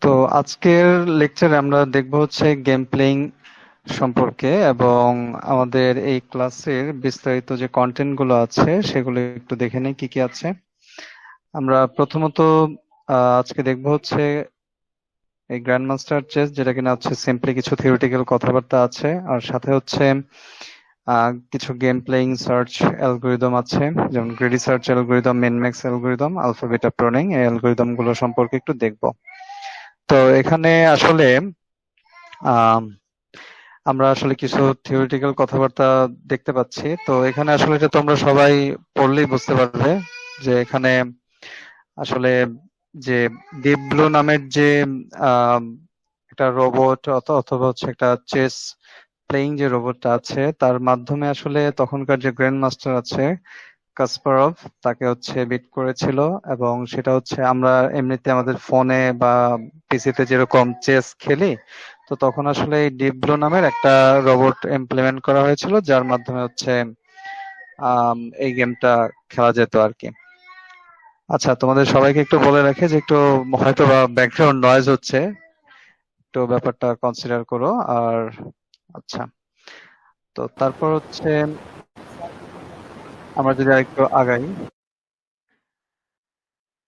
তো আজকের লেকচারে আমরা দেখব হচ্ছে গেম প্লেইং সম্পর্কে এবং আমাদের এই ক্লাসের বিস্তারিত যে কন্টেন্ট গুলো আছে সেগুলো একটু দেখে নিই কি কি আছে। আমরা প্রথমত আজকে দেখব হচ্ছে এই গ্র্যান্ড মাস্টার চেস, যেটা কিনা হচ্ছে সিম্পলি কিছু থিওরিটিক্যাল কথাবার্তা আছে, আর সাথে হচ্ছে কিছু গেম প্লেইং সার্চ অ্যালগোরিদম আছে, যেমন greedy search algorithm, minmax algorithm, alpha beta pruning, এই অ্যালগোরিদম গুলো সম্পর্কে একটু দেখব। তো এখানে আসলে আহ আমরা আসলে কিছু থিওরিটিক্যাল কথাবার্তা দেখতে পাচ্ছি। তো এখানে আসলে এটা তোমরা সবাই পড়লেই বুঝতে পারবে যে এখানে আসলে যে ডিপ ব্লু নামের যে আহ, একটা রোবট অথবা হচ্ছে একটা চেস প্লেইং যে রোবটটা আছে, তার মাধ্যমে আসলে তখনকার যে গ্র্যান্ড মাস্টার আছে কাসপারভ, তাকে হচ্ছে বিট করেছিল। এবং সেটা হচ্ছে আমরা এমনিতে আমাদের ফোনে বা পিসিতে যেরকম চেস খেলি, তো তখন আসলে এই ডিপ ব্লু নামের একটা রোবট ইমপ্লিমেন্ট করা হয়েছিল, যার মাধ্যমে হচ্ছে এই গেমটা খেলা যেত আর কি। আচ্ছা, তোমাদের সবাইকে একটু বলে রাখে যে একটু হয়তো বা ব্যাকগ্রাউন্ড নয়েজ হচ্ছে, একটু ব্যাপারটা কনসিডার করো। আর আচ্ছা, তো তারপর হচ্ছে আমরা যদি আরেকটু আগাই,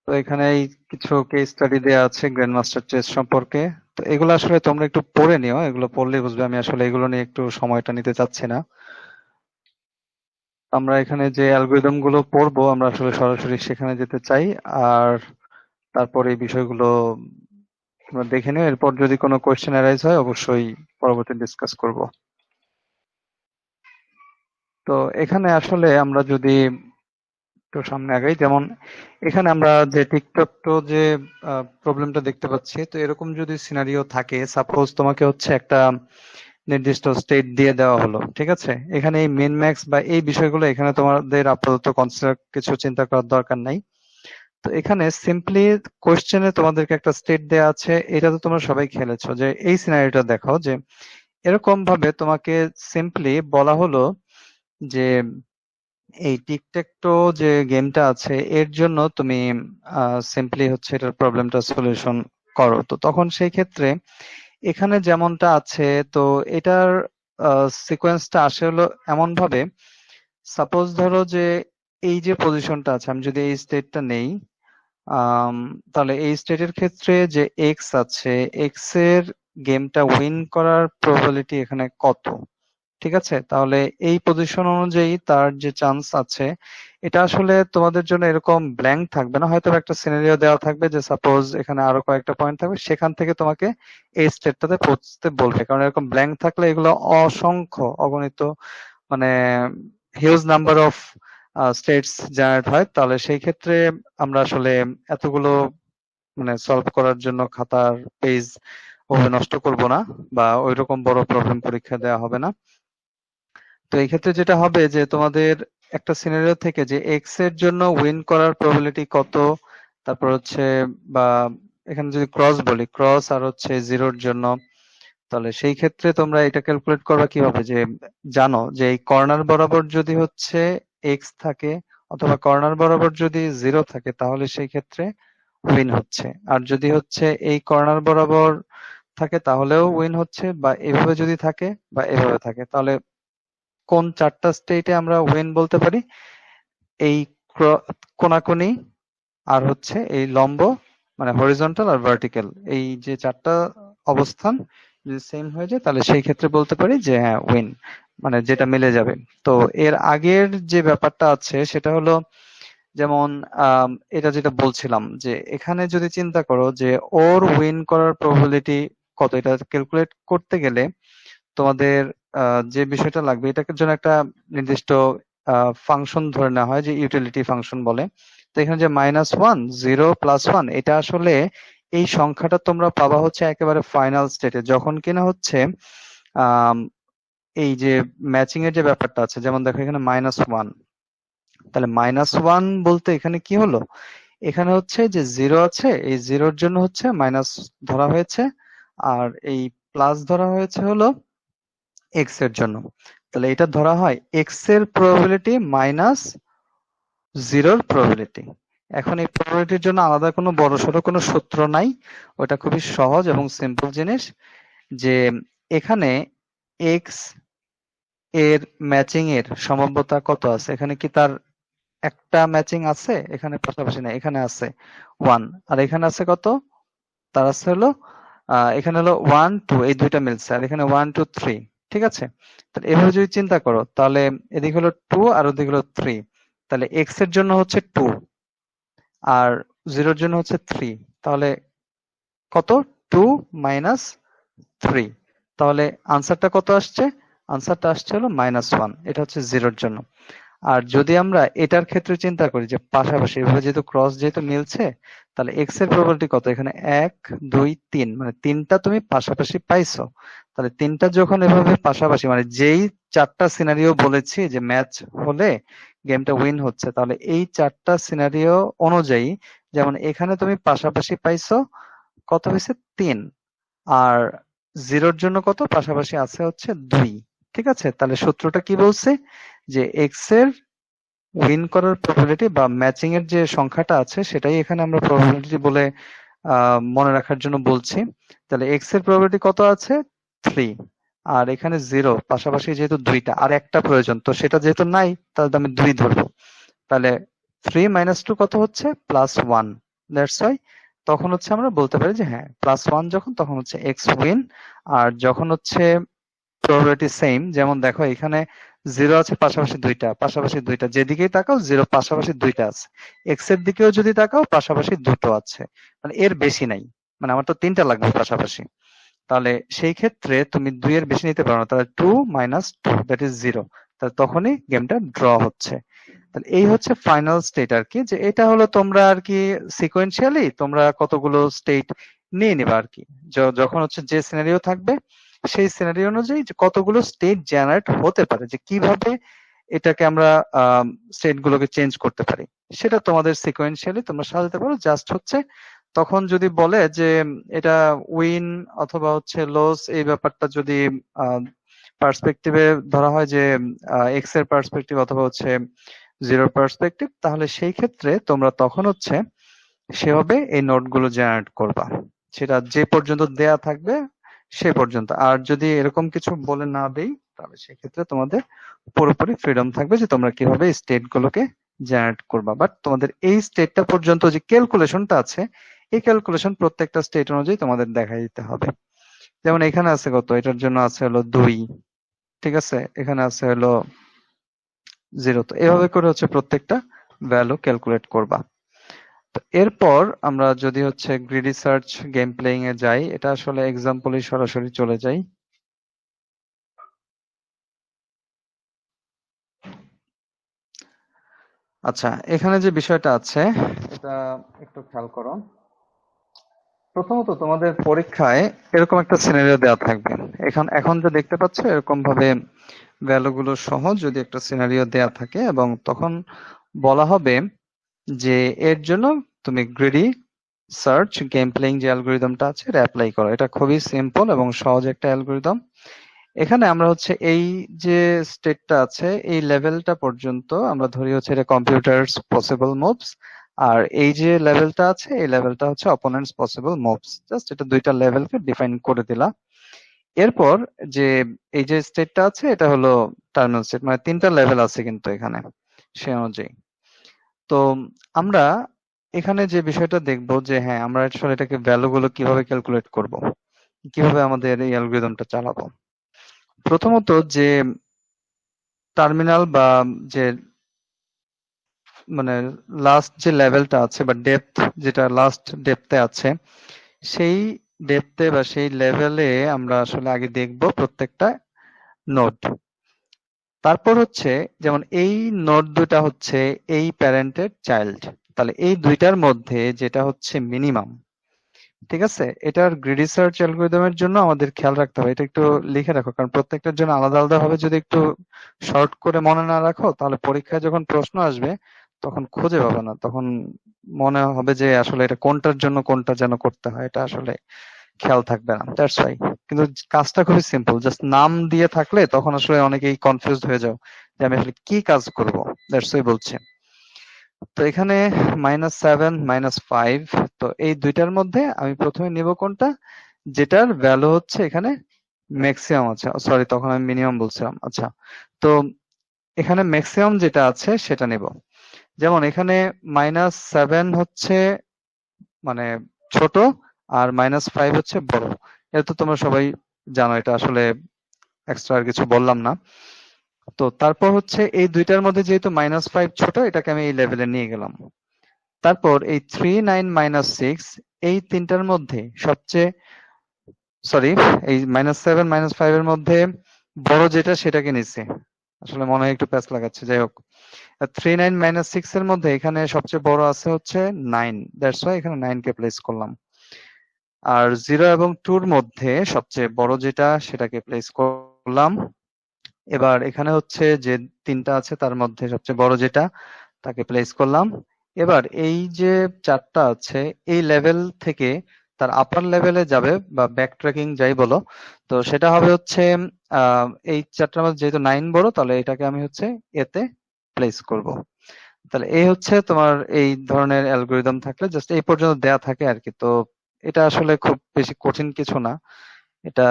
তো এখানে এই কিছু কেস স্টাডি দেয়া আছে গ্র্যান্ড মাস্টার চেস সম্পর্কে। তো এগুলো আসলে তোমরা একটু পড়ে নিও, এগুলো পড়লেই বুঝবে। আমি আসলে এগুলো নিয়ে একটু সময়টা নিতে চাচ্ছি না। আমরা এখানে যে অ্যালগোরিদম গুলো পড়বো, আমরা আসলে সরাসরি সেখানে যেতে চাই। আর তারপর এই বিষয়গুলো তোমরা দেখে নিও, এরপর যদি কোনো কোয়েশ্চেন অ্যারাইজ হয় অবশ্যই পরবর্তী ডিসকাস করব। তো এখানে আসলে আমরা যদি একটু সামনে আগাই, যেমন এখানে আমরা যে টিকটক তো যে প্রবলেমটা দেখতে পাচ্ছি, তো এরকম যদি সিনারিও থাকে, সাপোজ তোমাকে হচ্ছে একটা নির্দিষ্ট স্টেট দিয়ে দেওয়া হলো, ঠিক আছে? এখানে এই মিন ম্যাক্স বা এই বিষয়গুলো এখানে তোমাদের আপাতত কনসিডার কিছু চিন্তা করার দরকার নাই। তো এখানে সিম্পলি কোশ্চেনে তোমাদেরকে একটা স্টেট দেয়া আছে, এটা তো তোমরা সবাই খেলেছো, যে এই সিনারিওটা দেখো যে এরকম ভাবে তোমাকে সিম্পলি বলা হলো যে এই টিকটেকটো যে গেমটা আছে এর জন্য তুমি সিম্পলি হচ্ছে এটার প্রবলেমটা সলিউশন করো। তো তখন সেই ক্ষেত্রে এখানে যেমনটা আছে, তো এটার সিকোয়েন্সটা আসে হলো এমন ভাবে, সাপোজ ধরো যে এই যে পজিশনটা আছে, আমি যদি এই স্টেটটা নেই, আম, তাহলে এই স্টেটের ক্ষেত্রে যে এক্স আছে, এক্স এর গেমটা উইন করার প্রবাবিলিটি এখানে কত? ঠিক আছে, তাহলে এই পজিশন অনুযায়ী তার যে চান্স আছে, এটা আসলে তোমাদের জন্য এরকম ব্ল্যাঙ্ক থাকবে না, হয়তো একটা সিনারিও দেওয়া থাকবে যে সাপোজ এখানে আরো কয়েকটা পয়েন্ট থাকবে, সেখান থেকে তোমাকে এই স্টেটটাতে পৌঁছতে বলবে। কারণ এরকম ব্ল্যাঙ্ক থাকলে এগুলো অসংখ্য অগণিত, মানে huge number of states generate হয়। তাহলে সেই ক্ষেত্রে আমরা আসলে এতগুলো মানে সলভ করার জন্য খাতার পেজ ওভাবে নষ্ট করব না, বা ওইরকম বড় প্রবলেম পরীক্ষা দেওয়া হবে না। তো এই ক্ষেত্রে যেটা হবে যে তোমাদের একটা সিনারিও থেকে যে এক্স এর জন্য উইন করার প্রবাবিলিটি কত, তারপর হচ্ছে বা এখানে যদি ক্রস বলি, ক্রস আর হচ্ছে জিরোর জন্য, তাহলে সেই ক্ষেত্রে তোমরা এটা ক্যালকুলেট করবা কিভাবে, যে জানো যে এই কর্নার বরাবর যদি হচ্ছে এক্স থাকে অথবা কর্নার বরাবর যদি জিরো থাকে, তাহলে সেই ক্ষেত্রে উইন হচ্ছে। আর যদি হচ্ছে এই কর্নার বরাবর থাকে তাহলেও উইন হচ্ছে, বা এভাবে যদি থাকে বা এভাবে থাকে, তাহলে কোন চারটা স্টেটে আমরা উইন বলতে পারি? এই কোনাকুনি, আর হচ্ছে এই লম্ব, মানে হরিজন্টাল আর ভার্টিক্যাল, এই যে চারটা অবস্থান যদি সেম হয়ে যায়, তাহলে সেই ক্ষেত্রে বলতে পারি যে হ্যাঁ উইন, মানে যেটা মিলে যাবে। তো এর আগের যে ব্যাপারটা আছে সেটা হলো, যেমন এটা যেটা বলছিলাম যে এখানে যদি চিন্তা করো যে ওর উইন করার প্রবাবিলিটি কত, এটা ক্যালকুলেট করতে গেলে তোমাদের যে বিষয়টা লাগবে, এটার জন্য একটা নির্দিষ্ট ফাংশন ধরে নেওয়া হয়, যে ইউটিলিটি ফাংশন বলে। তো এখানে যে -1 0 +1, এটা আসলে এই সংখ্যাটা তোমরা পাবা হচ্ছে একেবারে ফাইনাল স্টেটে, যখন কিনা হচ্ছে আম, এই যে ম্যাচিং এর যে ব্যাপারটা আছে, যেমন দেখো এখানে -1, তাহলে -1 বলতে এখানে কি হলো, এখানে হচ্ছে যে জিরো আছে, এই জিরোর জন্য হচ্ছে মাইনাস ধরা হয়েছে, আর এই প্লাস ধরা হয়েছে হলো এক্স এর জন্য। তাহলে এটা ধরা হয় এক্স এর প্রবাবিলিটি মাইনাস জিরোর প্রবাবিলিটি। এখন এই প্রবাবিলিটির জন্য আলাদা কোনো বড়সড় কোনো সূত্র নাই, ওটা খুবই সহজ এবং সিম্পল জিনিস, যে এখানে এক্স এর ম্যাচিং এর সম্ভাব্যতা কত আছে, এখানে কি তার একটা ম্যাচিং আছে, এখানে পাশাপাশি না, এখানে আছে 1, আর এখানে আছে কত, তার আছে হলো এখানে হলো 1 2, এই দুইটা মিলছে, আর এখানে 1 2 3, ঠিক আছে। তাহলে এভাবে যদি চিন্তা করো, তাহলে এদিক হলো 2 আর ওদিক হলো 3, তাহলে এক্স এর জন্য হচ্ছে 2 আর 0 এর জন্য হচ্ছে 3, তাহলে কত, 2 মাইনাস 3, তাহলে আনসারটা কত আসছে, আনসারটা আসছে হলো -1, এটা হচ্ছে 0 এর জন্য। আর যদি আমরা এটার ক্ষেত্রে চিন্তা করি যে পাশাপাশি, এভাবে যেহেতু ক্রস যেহেতু মিলছে, তাহলে এক্স এর প্রবাবিলিটি কত, এখানে 1 2 3, মানে তিনটা তুমি পাশাপাশি পাইছো। তাহলে তিনটা যখন এভাবে পাশাপাশি, মানে যেই চারটা সিনারিও বলেছি যে ম্যাচ হলে গেমটা উইন হচ্ছে, তাহলে এই চারটা সিনারিও অনুযায়ী, যেমন এখানে তুমি পাশাপাশি পাইছো কত হয়েছে 3, আর 0 এর জন্য কত পাশাপাশি আছে হচ্ছে 2, ঠিক আছে। তাহলে সূত্রটা কি বলছে, যে এক্স এর উইন করার প্রবাবিলিটি বা ম্যাচিং এর যে সংখ্যাটা আছে সেটাই এখানে আমরা প্রবাবিলিটি বলে মনে রাখার জন্য বলছি। তাহলে এক্স এর প্রবাবিলিটি কত আছে 3, আর এখানে 0, পাশাপাশি যেহেতু দুইটা, আর একটা প্রয়োজন, তো সেটা যেহেতু নাই তাহলে আমি 2 ধরবো। তাহলে 3 - 2 কত হচ্ছে +1, দ্যাটস ওয়াই তখন হচ্ছে আমরা বলতে পারি যে হ্যাঁ +1 যখন, তখন হচ্ছে এক্স উইন। আর যখন হচ্ছে প্রবাবিলিটি সেম, যেমন দেখো এখানে 0 আছে পাশাপাশি দুইটা, যেদিকেই তাকাও 0 পাশাপাশি দুইটা আছে, এক্স এর দিকেও যদি তাকাও পাশাপাশি দুটো আছে, মানে এর বেশি নাই, মানে আমার তো তিনটা লাগবে পাশাপাশি। তাহলে সেই ক্ষেত্রে তুমি 2 এর বেশি নিতে পারো না, তাহলে 2 - 2 দ্যাট ইজ 0, তাহলে তখনই গেমটা ড্র হচ্ছে। তাহলে এই হচ্ছে ফাইনাল স্টেট আর কি, যে এটা হলো তোমরা আর কি সিকোয়েন্সিয়ালি তোমরা কতগুলো স্টেট নিয়ে নিবা আর কি, যখন হচ্ছে যে সিনারিও থাকবে সেই সিনারিও অনুযায়ী যে কতগুলো স্টেট জেনারেট হতে পারে, যে কিভাবে এটাকে আমরা স্টেট গুলোকে চেঞ্জ করতে পারি, সেটা তোমাদের সিকোয়েন্সিয়ালি তোমরা সাজাতে পারো। জাস্ট হচ্ছে তখন যদি বলে যে এটা উইন অথবা হচ্ছে লস, এই ব্যাপারটা যদি পার্সপেক্টিভে ধরা হয়, যে এক্স এর পার্সপেক্টিভ অথবা হচ্ছে 0 পার্সপেক্টিভ, তাহলে সেই ক্ষেত্রে তোমরা তখন হচ্ছে সেভাবে এই নোটগুলো জেনারেট করবা, সেটা যে পর্যন্ত দেয়া থাকবে সে পর্যন্ত। আর যদি এরকম কিছু বলে না দেই, তাহলে সেক্ষেত্রে তোমাদের পুরোপুরি ফ্রিডম থাকবে যে তোমরা কিভাবে স্টেট গুলোকে জেনারেট করবা। বাট তোমাদের এই স্টেটটা পর্যন্ত যে ক্যালকুলেশনটা আছে, এই ক্যালকুলেশন প্রত্যেকটা স্টেট অনুযায়ী তোমাদের দেখাই দিতে হবে। যেমন এখানে আছে কত, এটার জন্য আছে হলো 2, ঠিক আছে, এখানে আছে হলো 0, তো এভাবে করে হচ্ছে প্রত্যেকটা ভ্যালু ক্যালকুলেট করবা। তো এরপর আমরা যদি হচ্ছে গ্রিডি সার্চ গেম প্লেইং এ যাই, এটা আসলে এক্সাম্পলই সরাসরি চলে যাই। আচ্ছা, এখানে যে বিষয়টা আছে এটা একটু খেয়াল করো। প্রথমত তোমাদের পরীক্ষায় এরকম একটা সিনারিও দেওয়া থাকবে, এখন যে দেখতে পাচ্ছ এরকম ভাবে ভ্যালুগুলো সহ যদি একটা সিনারিও দেওয়া থাকে, এবং তখন বলা হবে যে এর জন্য তুমি গ্রিডি সার্চ গেম প্লেইং যে অ্যালগরিদমটা আছে এটা অ্যাপ্লাই করো। এটা খুবই সিম্পল এবং সহজ একটা অ্যালগরিদম। এখানে আমরা হচ্ছে এই যে স্টেটটা আছে এই লেভেলটা পর্যন্ত আমরা ধরি হচ্ছে এটা কম্পিউটারস পসিবল মুভস, আর এই যে লেভেলটা আছে এই লেভেলটা হচ্ছে অপোনেন্টস পসিবল মুভস। জাস্ট এটা দুইটা লেভেলকে ডিফাইন করে দিলা। এরপর যে এই যে স্টেটটা আছে এটা হলো টার্মিনাল স্টেট, মানে তিনটা লেভেল আছে কিন্তু এখানে সে অনুযায়ী। তো আমরা এখানে যে বিষয়টা দেখব যে হ্যাঁ আমরা আসলে এটাকে ভ্যালুগুলো কিভাবে ক্যালকুলেট করব, কিভাবে আমাদের এই অ্যালগরিদমটা চালাবো। প্রথমত যে টার্মিনাল বা যে মানে লাস্ট যে লেভেলটা আছে বা ডেপথ, যেটা লাস্ট ডেপথে আছে, সেই ডেপথে বা সেই লেভেলে আমরা আসলে আগে দেখব প্রত্যেকটা নোড। তারপর হচ্ছে যেমন এই নোড দুটা হচ্ছে এই প্যারেন্টের চাইল্ড, তাহলে এই দুইটার মধ্যে যেটা হচ্ছে মিনিমাম, ঠিক আছে। এটার গ্রিডি সার্চ অ্যালগরিদমের জন্য আমাদের খেয়াল রাখতে হবে, এটা একটু লিখে রাখো, কারণ প্রত্যেকটার জন্য আলাদা আলাদা ভাবে যদি একটু শর্ট করে মনে না রাখো, তাহলে পরীক্ষায় যখন প্রশ্ন আসবে তখন খুঁজে পাবে না, তখন মনে হবে যে আসলে এটা কোনটার জন্য কোনটা যেন করতে হয়, এটা আসলে খেয়াল থাকবে না। That's why. কিন্তু কাজটা খুবই সিম্পল, জাস্ট নাম দিয়ে থাকলে তখন আসলে অনেকেই কনফিউজড হয়ে যাও যে আমি আসলে কি কাজ করব। দ্যাটস ওয়াই বলছি। তো এখানে -7 -5, তো এই দুইটার মধ্যে আমি প্রথমে নিব কোনটা, যেটার ভ্যালু হচ্ছে এখানে ম্যাক্সিমাম আছে। সরি, তখন আমি মিনিমাম বলছিলাম। আচ্ছা, তো এখানে ম্যাক্সিমাম যেটা আছে সেটা নেব। যেমন এখানে -7 হচ্ছে মানে ছোট, আর -5 হচ্ছে বড়। এটা তো তোমরা সবাই জানো, এটা আসলে এক্সট্রা আর কিছু বললাম না। তো তারপর হচ্ছে এই দুইটার মধ্যে যেহেতু -5 ছোট, এটাকে আমি এই লেভেলে নিয়ে গেলাম। তারপর এই 3 9 -6, এই তিনটার মধ্যে সবচেয়ে, সরি, এই -7 -5 এর মধ্যে বড় যেটা সেটাকে নিচ্ছে। আসলে মনে হয় একটু প্যাচ লাগাচ্ছে, যাই হোক। 3 9 -6 এর মধ্যে এখানে সবচেয়ে বড় আছে হচ্ছে 9, দ্যাটস ওয়াই এখানে 9 কে প্লেস করলাম। আর 0 এবং 2 এর মধ্যে সবচেয়ে বড় যেটা সেটাকে প্লেস করলাম। এবার এখানে হচ্ছে যে তিনটা আছে তার মধ্যে সবচেয়ে বড় যেটা, তাকে প্লেস করলাম। এবার এই যে চারটা আছে, এই লেভেল থেকে তার আপার লেভেলে যাবে বা ব্যাক ট্র্যাকিং যাই বলো, তো সেটা হবে হচ্ছে এই চারটার মধ্যে যেহেতু 9 বড়, তাহলে এটাকে আমি হচ্ছে এতে প্লেস করব। তাহলে এই হচ্ছে তোমার এই ধরনের অ্যালগোরিদম থাকলে জাস্ট এই পর্যন্ত দেয়া থাকে আর কি। তো এটা আসলে খুব বেশি কঠিন কিছু না। এটা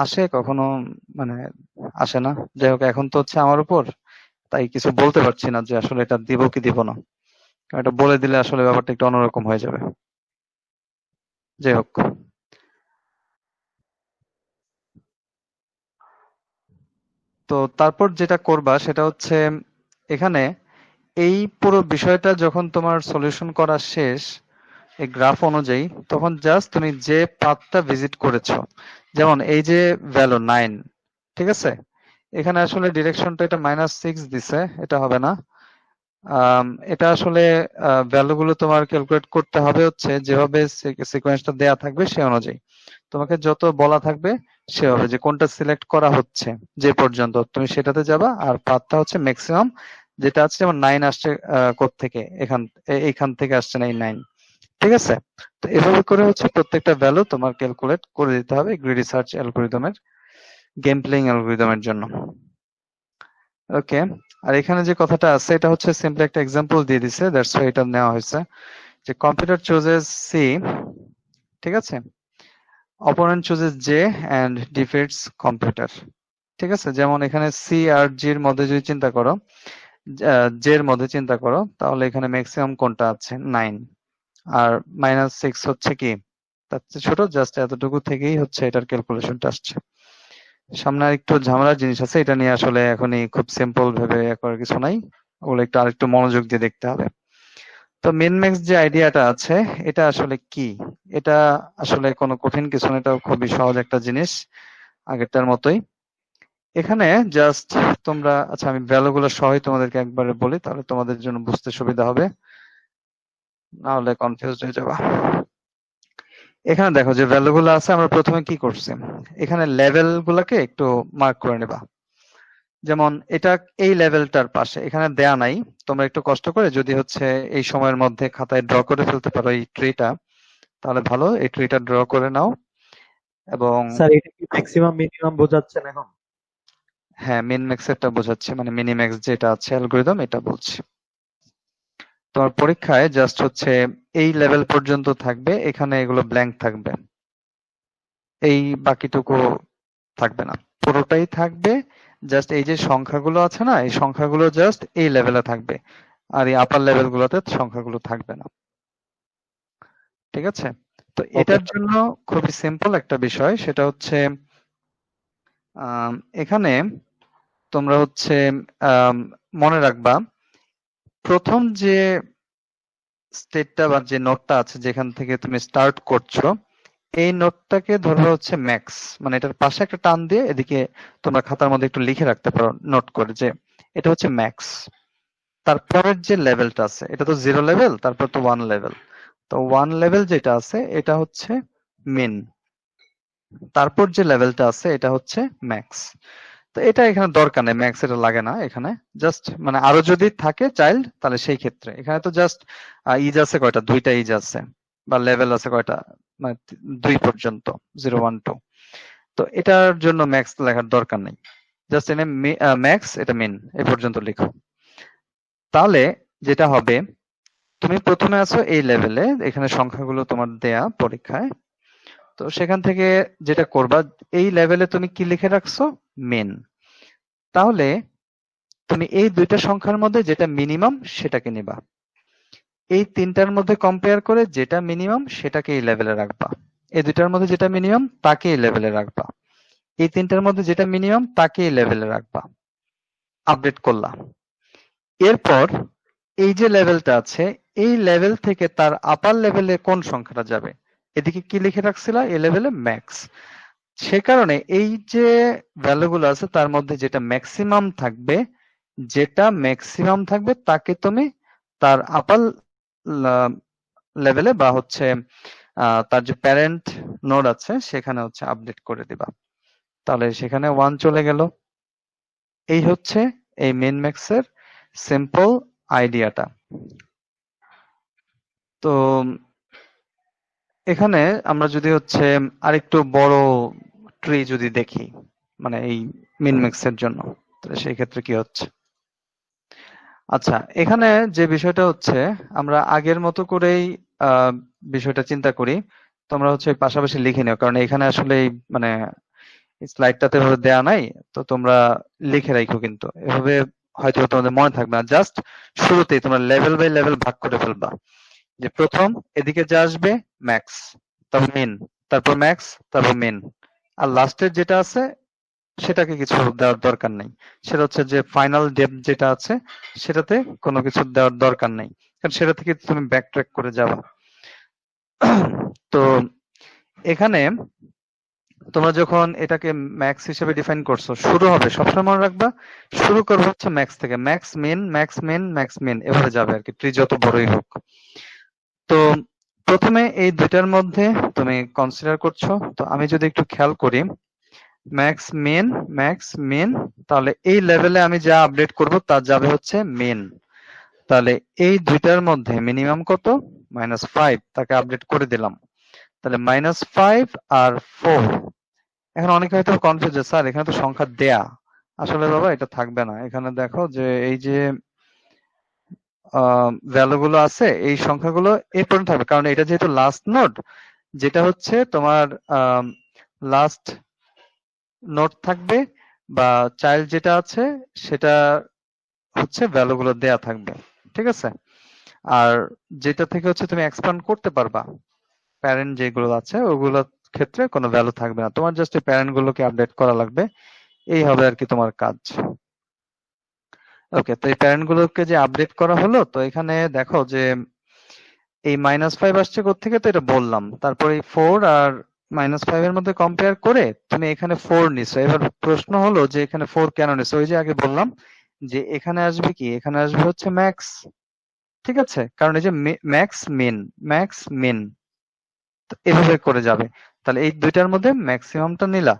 আসে কখনো, মানে আসে না। যাই হোক, এখন তো হচ্ছে আমার উপর, তাই কিছু বলতে পারছি না যে আসলে এটা দিব কি দিব না। কারণ এটা বলে দিলে আসলে ব্যাপারটা একটু অন্যরকম হয়ে যাবে। যাই হোক, তো তারপর যেটা করবা সেটা হচ্ছে এখানে এই পুরো বিষয়টা যখন তোমার সলিউশন করা শেষ এই গ্রাফ অনুযায়ী, তখন জাস্ট তুমি যে পাথটা ভিজিট করেছো, যেমন এই যে ভ্যালু 9, ঠিক আছে, এখানে আসলে ডিরেকশনটা এটা -6 দিছে, এটা হবে না। এটা আসলে ভ্যালু গুলো তোমার ক্যালকুলেট করতে হবে হচ্ছে যেভাবে সিকোয়েন্সটা দেয়া থাকবে সে অনুযায়ী। তোমাকে যত বলা থাকবে সেভাবে যে কোনটা সিলেক্ট করা হচ্ছে যে পর্যন্ত তুমি সেটাতে যাবা, আর পাথটা হচ্ছে ম্যাক্সিমাম যেটা আছে, যেমন 9 আসছে কোত্থেকে, এইখান থেকে আসছে না এই 9, ঠিক আছে। তো এভাবে করে হচ্ছে প্রত্যেকটা ভ্যালু তোমার ক্যালকুলেট করে দিতে হবে গ্রিডি সার্চ অ্যালগরিদমের, গেম প্লেইং অ্যালগরিদমের জন্য। ওকে, আর এখানে যে কথাটা আছে এটা হচ্ছে সিম্পলি একটা এক্সাম্পল দিয়ে দিছে, দ্যাটস ওয়াই এটা নেওয়া হয়েছে। যে কম্পিউটার চুজেস সি, ঠিক আছে, opponent chooses J and defeats computer, ঠিক আছে। যেমন এখানে সি আর জি এর মধ্যে যদি চিন্তা করো, জে এর মধ্যে চিন্তা করো, তাহলে এখানে ম্যাক্সিমাম কোনটা আছে 9, আর -6 হচ্ছে কি তার চেয়ে ছোট, জাস্ট এতটুকু থেকেই হচ্ছে এটার ক্যালকুলেশনটা আসছে। সামনে আর একটু ঝামেলার জিনিস আছে, এটা নিয়ে আসলে এখনই খুব সিম্পল ভেবে করার কিছু নাই, ওগুলো একটু আরেকটু মনোযোগ দিয়ে দেখতে হবে। তো মিন ম্যাক্স যে আইডিয়াটা আছে এটা আসলে কি, এটা আসলে কোনো কঠিন কিছু না, এটা খুবই সহজ একটা জিনিস, আগেরটার মতোই। এখানে জাস্ট তোমরা, আচ্ছা আমি ভ্যালুগুলো সহই তোমাদেরকে একবারে বলি, তাহলে তোমাদের জন্য বুঝতে সুবিধা হবে, না হলে কনফিউজড হয়ে যাবা। এখানে দেখো যে ভ্যালুগুলো আছে, আমরা প্রথমে কি করছি, এখানে লেভেল গুলাকে একটু মার্ক করে নেবা। যেমন এটা এই লেভেলটার পাশে এখানে দেয়া নাই, তোমরা একটু কষ্ট করে যদি হচ্ছে এই সময়ের মধ্যে খাতায় ড্র করে ফেলতে পারো এই ট্রিটা, তাহলে ভালো, এই ট্রিটা ড্র করে নাও। এবং স্যার এটা কি ম্যাক্সিমাম মিনিমাম বোঝাচ্ছেন এখন? হ্যাঁ, মিন ম্যাক্স এরটা বোঝাচ্ছে, মানে মিনিম্যাক্স যেটা আছে অ্যালগরিদম এটা বলছি। তোমার পরীক্ষায় জাস্ট হচ্ছে এই লেভেল পর্যন্ত থাকবে, এখানে এগুলো ব্ল্যাঙ্ক থাকবে, এই বাকিটুকু থাকবে না, পুরোটাই থাকবে। জাস্ট এই যে সংখ্যাগুলো আছে না, এই সংখ্যাগুলো জাস্ট এই লেভেলে থাকবে, আর এই আপার লেভেল গুলোতে সংখ্যাগুলো থাকবে না, ঠিক আছে। তো ওকে এটার স্যার। জন্য খুবই সিম্পল একটা বিষয়, সেটা হচ্ছে এখানে তোমরা হচ্ছে আম, মনে রাখবা প্রথম যে স্টেটটা বা যে নোটটা আছে যেখান থেকে তুমি স্টার্ট করছো, এই নোটটাকে ধরবা হচ্ছে ম্যাক্স, মানে এটার পাশে একটা টান দিয়ে এদিকে তোমরা খাতার মধ্যে একটু লিখে রাখতে পারো নোট করে যে এটা হচ্ছে ম্যাক্স। তারপরের যে লেভেলটা আছে এটা তো 0 লেভেল, তারপর তো 1 লেভেল, তো 1 লেভেল যেটা আছে এটা হচ্ছে মিন, তারপর যে লেভেলটা আছে এটা হচ্ছে ম্যাক্স। তো এটা এখানে দরকার নেই, ম্যাক্স এটা লাগে না এখানে। জাস্ট মানে আরো যদি থাকে চাইল্ড, তাহলে সেই ক্ষেত্রে এখানে তো জাস্ট ইজ আছে কয়টা, দুইটা ইজ আছে, বা লেভেল আছে কয়টা, মানে 2 পর্যন্ত, 0 1 2। তো এটার জন্য ম্যাক্স লেখার দরকার নেই, জাস্ট এনে ম্যাক্স এটা মিন এই পর্যন্ত লিখো। তাহলে যেটা হবে, তুমি প্রথমে আছো এই লেভেলে, এখানে সংখ্যাগুলো তোমার দেয়া পরীক্ষায়। তো সেখান থেকে যেটা করবা, এই লেভেলে তুমি কি লিখে রাখছো? মেন। তাহলে তুমি এই দুইটা সংখ্যার মধ্যে যেটা মিনিমাম সেটাকে নিবা, এই তিনটার মধ্যে কম্পেয়ার করে যেটা মিনিমাম সেটাকে এই লেভেলে রাখবা, এই দুইটার মধ্যে যেটা মিনিমাম তাকে এই লেভেলে রাখবা, এই তিনটার মধ্যে যেটা মিনিমাম তাকে এই লেভেলে রাখবা। আপডেট করলা। এরপর এই যে লেভেলটা আছে, এই লেভেল থেকে তার আপার লেভেলে কোন সংখ্যাটা যাবে, এদিকে কি লিখে রাখছিলা? এই লেভেলে ম্যাক্স। সে কারণে এই যে ভ্যালুগুলো আছে তার মধ্যে যেটা ম্যাক্সিমাম থাকবে, তাকে তুমি তার আপার লেভেলে বা হচ্ছে তার যে প্যারেন্ট নোড আছে সেখানে হচ্ছে আপডেট করে দিবা। তাহলে সেখানে 1 চলে গেল। এই হচ্ছে এই মেন ম্যাক্স এর সিম্পল আইডিয়াটা। তো এখানে আমরা যদি হচ্ছে আরেকটু বড় ট্রি যদি দেখি, মানে এই মিন ম্যাক্স এর জন্য, তাহলে সেই ক্ষেত্রে কি হচ্ছে? আচ্ছা, এখানে যে বিষয়টা হচ্ছে, আমরা আগের মতো করেই বিষয়টা চিন্তা করি। তোমরা হচ্ছে পাশাপাশি লিখে নিও, কারণ এখানে আসলে মানে স্লাইডটাতে এভাবে দেয়া নাই, তো তোমরা লিখে রাখো, কিন্তু এভাবে হয়তো তোমাদের মনে থাকবে না। জাস্ট শুরুতেই তোমরা লেভেল বাই লেভেল ভাগ করে ফেলবা, যে প্রথম এদিকে যা আসবে ম্যাক্স, তারপর মেন, তারপর ম্যাক্স, তারপর মেন, আর লাস্টের যেটা আছে সেটাকে কিছু দেওয়ার দরকার নেই। সেটা হচ্ছে যে ফাইনাল ডেপথ যেটা আছে সেটাতে কোনো কিছু দেওয়ার দরকার নেই, কারণ সেটা থেকে তুমি ব্যাকট্র্যাক করে যাবা। তো এখানে তোমরা যখন এটাকে ম্যাক্স হিসেবে ডিফাইন করছো, শুরু হবে সবসময় মনে রাখবা, শুরু করবে হচ্ছে ম্যাক্স থেকে, max min, max min, max min, এভাবে যাবে আর কি, ট্রি যত বড়ই হোক। তো প্রথমে এই দুইটার মধ্যে তুমি কনসিডার করছো, তো আমি যদি একটু খেয়াল করি, ম্যাক্স মেন, তাহলে এই লেভেলে আমি যা আপডেট করব তা যাবে হচ্ছে মেন। তাহলে এই দুইটার মধ্যে মিনিমাম কত? -5, তাকে আপডেট করে দিলাম। তাহলে -5 আর 4। এখন অনেকে হয়তো কনফিউজ, স্যার এখানে তো সংখ্যা দেয়া। আসলে বাবা এটা থাকবে না, এখানে দেখো যে এই যে ভ্যালু গুলো আছে, এই সংখ্যাগুলো এই পর্যন্ত থাকবে, কারণ এটা যেহেতু লাস্ট নোড, যেটা হচ্ছে তোমার লাস্ট নোড থাকবে, বা চাইল্ড যেটা আছে সেটা হচ্ছে ভ্যালু গুলো দেয়া থাকবে, ঠিক আছে? আর যেটা থেকে হচ্ছে তুমি এক্সপ্যান্ড করতে পারবা, প্যারেন্ট যেগুলো আছে ওগুলোর ক্ষেত্রে কোনো ভ্যালু থাকবে না, তোমার জাস্ট এই প্যারেন্ট গুলোকে আপডেট করা লাগবে, এই হবে আর কি তোমার কাজ। ওকে, তো এই প্যারেন্ট গুলোকে যে আপডেট করা হলো, তো এখানে দেখো যে এই -5 আসছে কোত্থেকে, তো এটা বললাম। তারপর এই 4 আর -5 এর মধ্যে কম্পেয়ার করে তুমি এখানে 4 নিছো। এবার প্রশ্ন হলো যে এখানে 4 কেন নিছো? ওই যে আগে বললাম যে এখানে আসবে কি, এখানে আসবে হচ্ছে ম্যাক্স, ঠিক আছে? কারণ এই যে ম্যাক্স মিন এভাবে করে যাবে। তাহলে এই দুইটার মধ্যে ম্যাক্সিমামটা নিলা,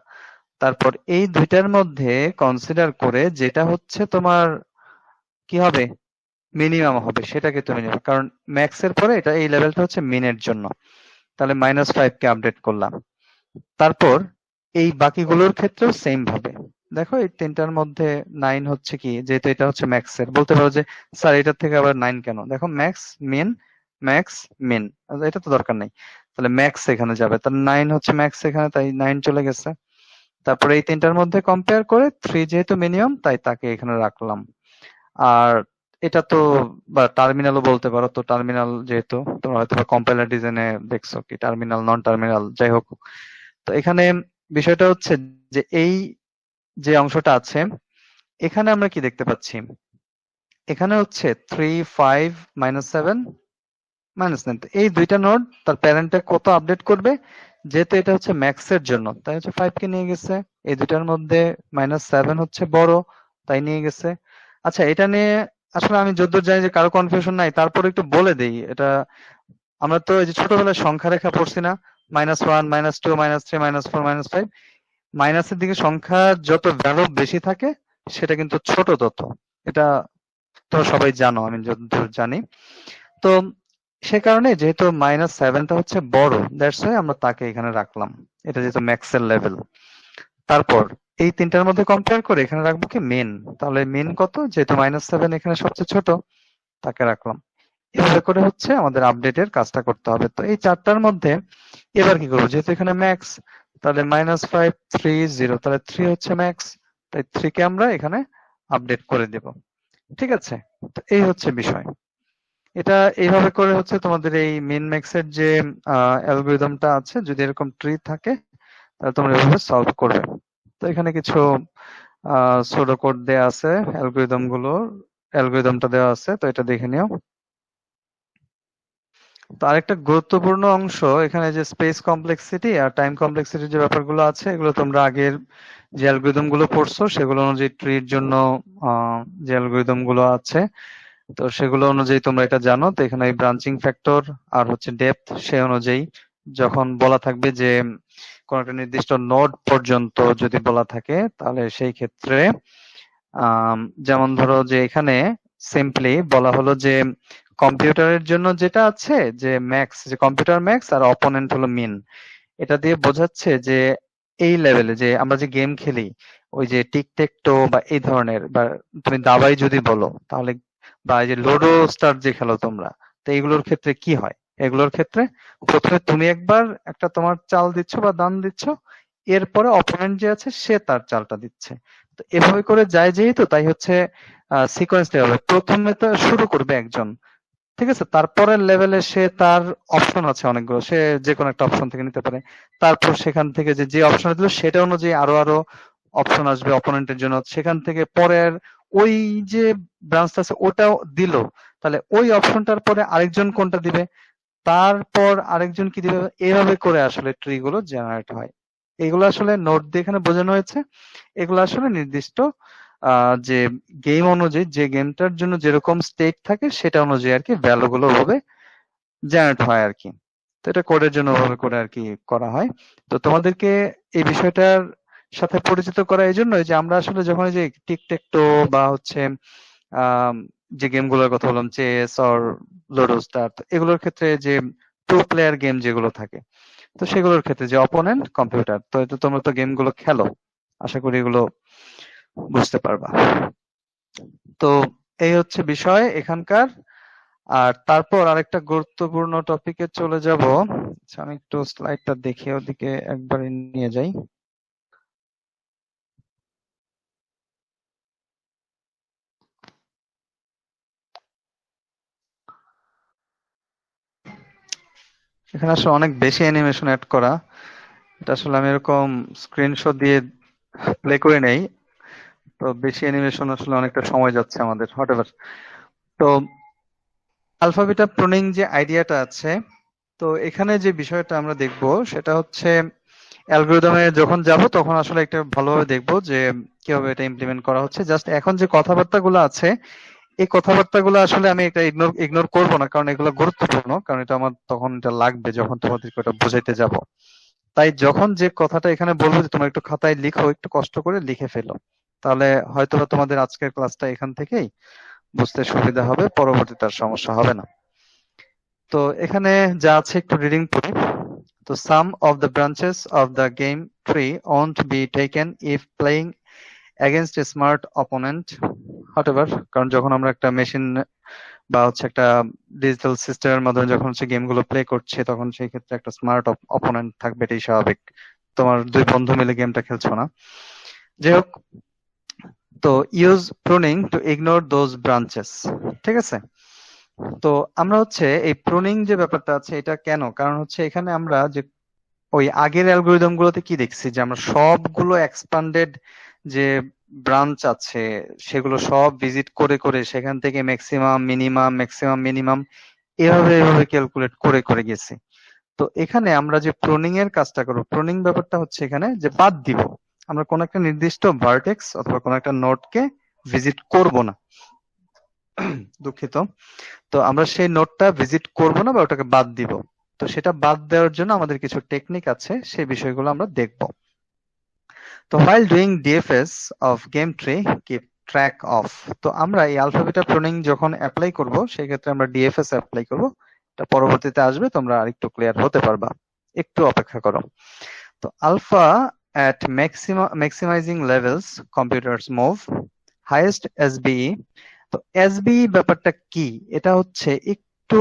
তারপর এই দুইটার মধ্যে কনসিডার করে যেটা হচ্ছে তোমার কি হবে, মিনিমাম হবে, সেটাকে তুমি নেবে, কারণ ম্যাক্স এর পরে এটা এই লেভেলটা হচ্ছে মিনের জন্য। তাহলে -5 কে আপডেট করলাম। তারপর এই বাকিগুলোর ক্ষেত্রেও সেম ভাবে দেখো, এই তিনটার মধ্যে 9 হচ্ছে কি, যেহেতু এটা হচ্ছে ম্যাক্স এর, বলতে পারো যে স্যার এটার থেকে আবার 9 কেন? দেখো ম্যাক্স মিন, এটা তো দরকার নেই, তাহলে ম্যাক্স এখানে যাবে, তাহলে 9 হচ্ছে ম্যাক্স এখানে, তাই 9 চলে গেছে। তারপরে এই তিনটার মধ্যে কম্পেয়ার করে 3 যেহেতু মিনিমাম, তাই তাকে এখানে রাখলাম। আর এটা তো বা টার্মিনালও বলতে পারো, তো টার্মিনাল যেহেতু তোমরা হয়তো কম্পাইলার ডিজাইনে দেখছো কি টার্মিনাল, নন টার্মিনাল, যাই হোক। তো এখানে বিষয়টা হচ্ছে যে এই যে অংশটা আছে, এখানে আমরা কি দেখতে পাচ্ছি, এখানে হচ্ছে 3 5 -7 -9, এই দুইটা নোড তার প্যারেন্টে কত আপডেট করবে, যেহেতু এটা হচ্ছে ম্যাক্স এর জন্য তাই হচ্ছে 5 কে নিয়ে গেছে। এই দুইটার মধ্যে -7 হচ্ছে বড়, তাই নিয়ে গেছে। আচ্ছা, এটা নিয়ে আসলে আমি যতদূর জানি যে কারো কনফিউশন নাই, তারপর একটু বলে দেই। এটা আমরা তো এই যে ছোটবেলায় সংখ্যা রেখা পড়ছি না, -1 -2 -3 -4 -5, মাইনাসের দিকে সংখ্যা যত ভ্যালু বেশি থাকে সেটা কিন্তু ছোট তত, এটা তো সবাই জানো, আমি যতদূর জানি। তো সে কারণে যেহেতু -7টা হচ্ছে বড়, দ্যাটস ওয়াই আমরা তাকে এখানে রাখলাম, এটা যেহেতু ম্যাক্সের লেভেল। তারপর এই তিনটার মধ্যে কম্পেয়ার করে এখানে রাখবো কি মেন, তাহলে মেন কত, যেহেতু -7 এখানে সবচেয়ে ছোট, তাকে রাখলাম। এভাবে করে হচ্ছে আমাদের আপডেটের কাজটা করতে হবে। তো এই 4টার মধ্যে এবার কি করবো, যেহেতু এখানে ম্যাক্স, তাহলে -5 3 0, তাহলে 3 হচ্ছে ম্যাক্স, তাই 3 কে আমরা এখানে আপডেট করে দেব। ঠিক আছে, তো এই হচ্ছে বিষয়। এটা এইভাবে করে হচ্ছে তোমাদের এই মিন ম্যাক্স এর যে অ্যালগরিদমটা আছে, যদি এরকম ট্রি থাকে তাহলে তোমরা এভাবে সলভ করবে। তো এখানে কিছু সুডো কোড দেয়া আছে, অ্যালগরিদমটা দেওয়া আছে, তো এটা দেখে নিও। তো আরেকটা গুরুত্বপূর্ণ অংশ এখানে, যে স্পেস কমপ্লেক্সিটি আর টাইম কমপ্লেক্সিটির যে ব্যাপারগুলো আছে, এগুলো তোমরা আগের যে অ্যালগরিদম গুলো পড়ছো সেগুলো অনুযায়ী ট্রির জন্য যে অ্যালগরিদম গুলো আছে, তো সেগুলো অনুযায়ী তোমরা এটা জানো। তো এখানে এই ব্রাঞ্চিং ফ্যাক্টর আর হচ্ছে ডেপথ, সে অনুযায়ী যখন বলা থাকবে যে কোন একটা নির্দিষ্ট নোড পর্যন্ত যদি বলা থাকে, তাহলে সেই ক্ষেত্রে যেমন ধরো যে এখানে সিম্পলি বলা হলো যে কম্পিউটারের জন্য যেটা আছে যে ম্যাক্স, যে কম্পিউটার ম্যাক্স আর অপোনেন্ট হলো মিন, এটা দিয়ে বোঝাচ্ছে যে এই লেভেলে যে আমরা যে গেম খেলি, ওই যে টিকটেকটো বা এই ধরনের, বা তুমি দাবাই যদি বলো তাহলে, বা এই যে লুডো স্টার যে খেলো তোমরা, তো এইগুলোর ক্ষেত্রে কি হয়, এগুলোর ক্ষেত্রে প্রথমে তুমি একবার একটা তোমার চাল দিচ্ছ বা দান দিচ্ছ, এরপরে অপোনেন্ট যে আছে সে তার চালটা দিচ্ছে। তো এভাবে করে যায় যেহেতু, তাই হচ্ছে সিকোয়েন্সটা হবে, প্রথমে তো শুরু করবে একজন, ঠিক আছে, তারপরের লেভেলে সে তার অপশন আছে অনেকগুলো, সে যে কোনো একটা অপশন থেকে নিতে পারে, তারপর সেখান থেকে যে যে অপশন দিল সেটা অনুযায়ী আরো আরো অপশন আসবে অপোনেন্টের জন্য, সেখান থেকে পরের ওই যে ব্রাঞ্চটা আছে ওটাও দিল, তাহলে ওই অপশনটার পরে আরেকজন কোনটা দিবে, তারপর আরেকজন কি দিবে, এইভাবে করে আসলে ট্রি গুলো জেনারেট হয়। এগুলো আসলে নোট দিয়ে এখানে বোঝানো হয়েছে, এগুলো আসলে নির্দিষ্ট যে গেম অনুযায়ী, যে গেমটার জন্য যেরকম স্টেট থাকে সেটা অনুযায়ী আর কি ভ্যালু গুলো ওভাবে জেনারেট হয় আর কি। তো এটা কোডের জন্য ওভাবে করে আর কি করা হয়। তো তোমাদেরকে এই বিষয়টার সাথে পরিচিত করা এই জন্যই যে আমরা আসলে যখন এই যে টিকটেকটো বা হচ্ছে আম, যে গেমগুলোর কথা বললাম, চেস অর লুডো স্টার, এগুলোর ক্ষেত্রে যে টু প্লেয়ার গেম যেগুলো থাকে, তো সেগুলোর ক্ষেত্রে যে অপোনেন্ট কম্পিউটার, তো এটা তোমরা তো গেমগুলো খেলো, আশা করি এগুলো বুঝতে পারবা। তো এই হচ্ছে বিষয় এখানকার। আর তারপর আরেকটা গুরুত্বপূর্ণ টপিকে চলে যাব। আচ্ছা, আমি একটু স্লাইডটা দেখে ওদিকে একবারে নিয়ে যাই। এখানে আসলে অনেক বেশি অ্যানিমেশন অ্যাড করা, এটা আসলে আমি এরকম স্ক্রিনশট দিয়ে প্লে করে নেই, তো বেশি অ্যানিমেশন আসলে অনেকটা সময় যাচ্ছে আমাদের, হোয়াটএভার। তো আলফা বিটা প্রুনিং যে আইডিয়াটা আছে, তো এখানে যে বিষয়টা আমরা দেখব সেটা হচ্ছে অ্যালগরিদমে যখন যাব তখন আসলে একটা ভালোভাবে দেখবো যে কিভাবে এটা ইমপ্লিমেন্ট করা হচ্ছে। জাস্ট এখন যে কথাবার্তাগুলো আছে, এই কথাবার্তাগুলো আসলে আমি এটা ইগনোর করবো না, কারণ এগুলো গুরুত্বপূর্ণ, কারণ এটা আমার তখন এটা লাগবে যখন তোমাদেরকে ওটা বোঝাইতে যাব। তাই যখন যে কথাটা এখানে বলবো যে তোমরা একটু খাতায় লিখো, একটু কষ্ট করে লিখে ফেলো, তাহলে হয়তোবা তোমাদের আজকের ক্লাসটা এখান থেকেই বুঝতে সুবিধা হবে, পরবর্তীতে আর সমস্যা হবে না। তো এখানে যা আছে একটু রিডিং পড়ি। তো some of the branches of the game tree won't be taken if playing against a smart opponent, whatever, কারণ যখন আমরা একটা মেশিন বা হচ্ছে একটা ডিজিটাল সিস্টেমের মাধ্যমে যখন হচ্ছে গেমগুলো প্লে করছে, তখন সেই ক্ষেত্রে একটা স্মার্ট অপোনেন্ট থাকবে, এটাই স্বাভাবিক, তোমার দুই বন্ধু মিলে গেমটা খেলছো না। যাই হোক, তো use pruning two ignore those branches, ঠিক আছে। তো আমরা হচ্ছে এই প্রুনিং যে ব্যাপারটা আছে এটা কেন, কারণ হচ্ছে এখানে আমরা যে ওই আগের অ্যালগরিদম গুলোতে কি দেখছি যে আমরা সবগুলো এক্সপান্ডেড যে ব্রাঞ্চ আছে সেগুলো সব ভিজিট করে করে সেখান থেকে ম্যাক্সিমাম মিনিমাম এভাবে এভাবে ক্যালকুলেট করে করে গেছি। তো এখানে আমরা যে প্রুনিং এর কাজটা করবো, প্রুনিং ব্যাপারটা হচ্ছে এখানে যে বাদ দিব, আমরা কোন একটা নির্দিষ্ট ভার্টেক্স অথবা কোন একটা নোডকে ভিজিট করব না, দুঃখিত, তো আমরা সেই নোডটা ভিজিট করব না বা ওটাকে বাদ দিব। তো সেটা বাদ দেওয়ার জন্য আমাদের কিছু টেকনিক আছে, সেই বিষয়গুলো আমরা দেখব। তো while doing DFS of game tree keep track of, তো আমরা এই আলফা বিটা প্রুনিং যখন অ্যাপ্লাই করব সেই ক্ষেত্রে আমরা ডিএফএস অ্যাপ্লাই করব, এটা পরবর্তীতে আসবে, তোমরা আরেকটু ক্লিয়ার হতে পারবা, একটু অপেক্ষা করো। তো alpha at maximizing levels computers move highest SBE তো এসবি ব্যাপারটা কি, এটা হচ্ছে একটু,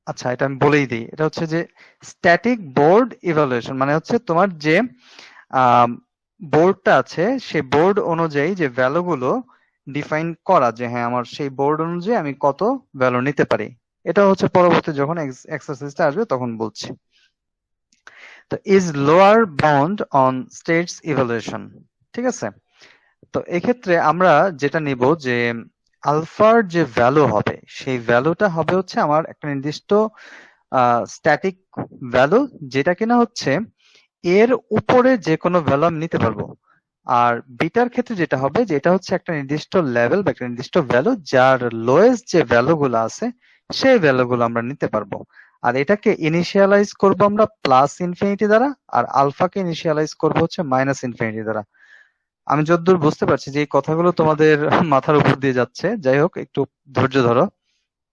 আচ্ছা এটা আমি বলেই দিই, এটা হচ্ছে যে স্ট্যাটিক বোর্ড ইভালুয়েশন, মানে হচ্ছে তোমার যে বোর্ডটা আছে সেই বোর্ড অনুযায়ী যে ভ্যালুগুলো ডিফাইন করা, যে হ্যাঁ আমার সেই বোর্ড অনুযায়ী আমি কত ভ্যালু নিতে পারি, এটা হচ্ছে পরবর্তী যখন এক্সারসাইজটা আসবে তখন বলছি। তো is lower bound on states evaluation, ঠিক আছে। তো এক্ষেত্রে আমরা যেটা নিব যে আলফার যে ভ্যালু হবে সেই ভ্যালুটা হবে হচ্ছে আমার একটা নির্দিষ্ট স্ট্যাটিক ভ্যালু, যেটা কিনা হচ্ছে এর উপরে যে কোনো ভ্যালু আমি নিতে পারবো। আর বিটার ক্ষেত্রে যেটা হবে যে এটা হচ্ছে একটা নির্দিষ্ট লেভেল বা একটা নির্দিষ্ট ভ্যালু, যার লোয়েস্ট যে ভ্যালুগুলো আছে সেই ভ্যালুগুলো আমরা নিতে পারবো। আর এটাকে ইনিশিয়ালাইজ করব আমরা প্লাস ইনফিনিটি দ্বারা, আর আলফাকে ইনিশিয়ালাইজ করব হচ্ছে মাইনাস ইনফিনিটি দ্বারা। আমি যতদূর বুঝতে পারছি যে এই কথাগুলো তোমাদের মাথার উপর দিয়ে যাচ্ছে, যাই হোক একটু ধৈর্য ধরো,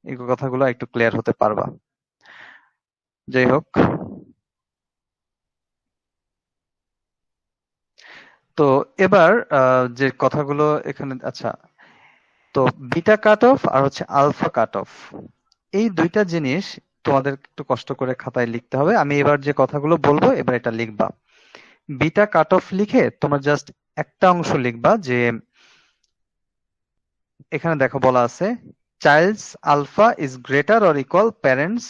এই কথাগুলো একটু ক্লিয়ার হতে পারবা। যাই হোক, তো এবার যে কথাগুলো এখানে, আচ্ছা, তো বিটা কাট অফ আর হচ্ছে আলফা কাট অফ, এই দুইটা জিনিস তোমাদের একটু কষ্ট করে খাতায় লিখতে হবে। আমি এবার যে কথাগুলো বলবো এবার এটা লিখবা। বিটা কাট অফ লিখে তোমরা জাস্ট একটা অংশ লিখবা যে এখানে দেখো বলা আছে child's alpha is greater or equal parent's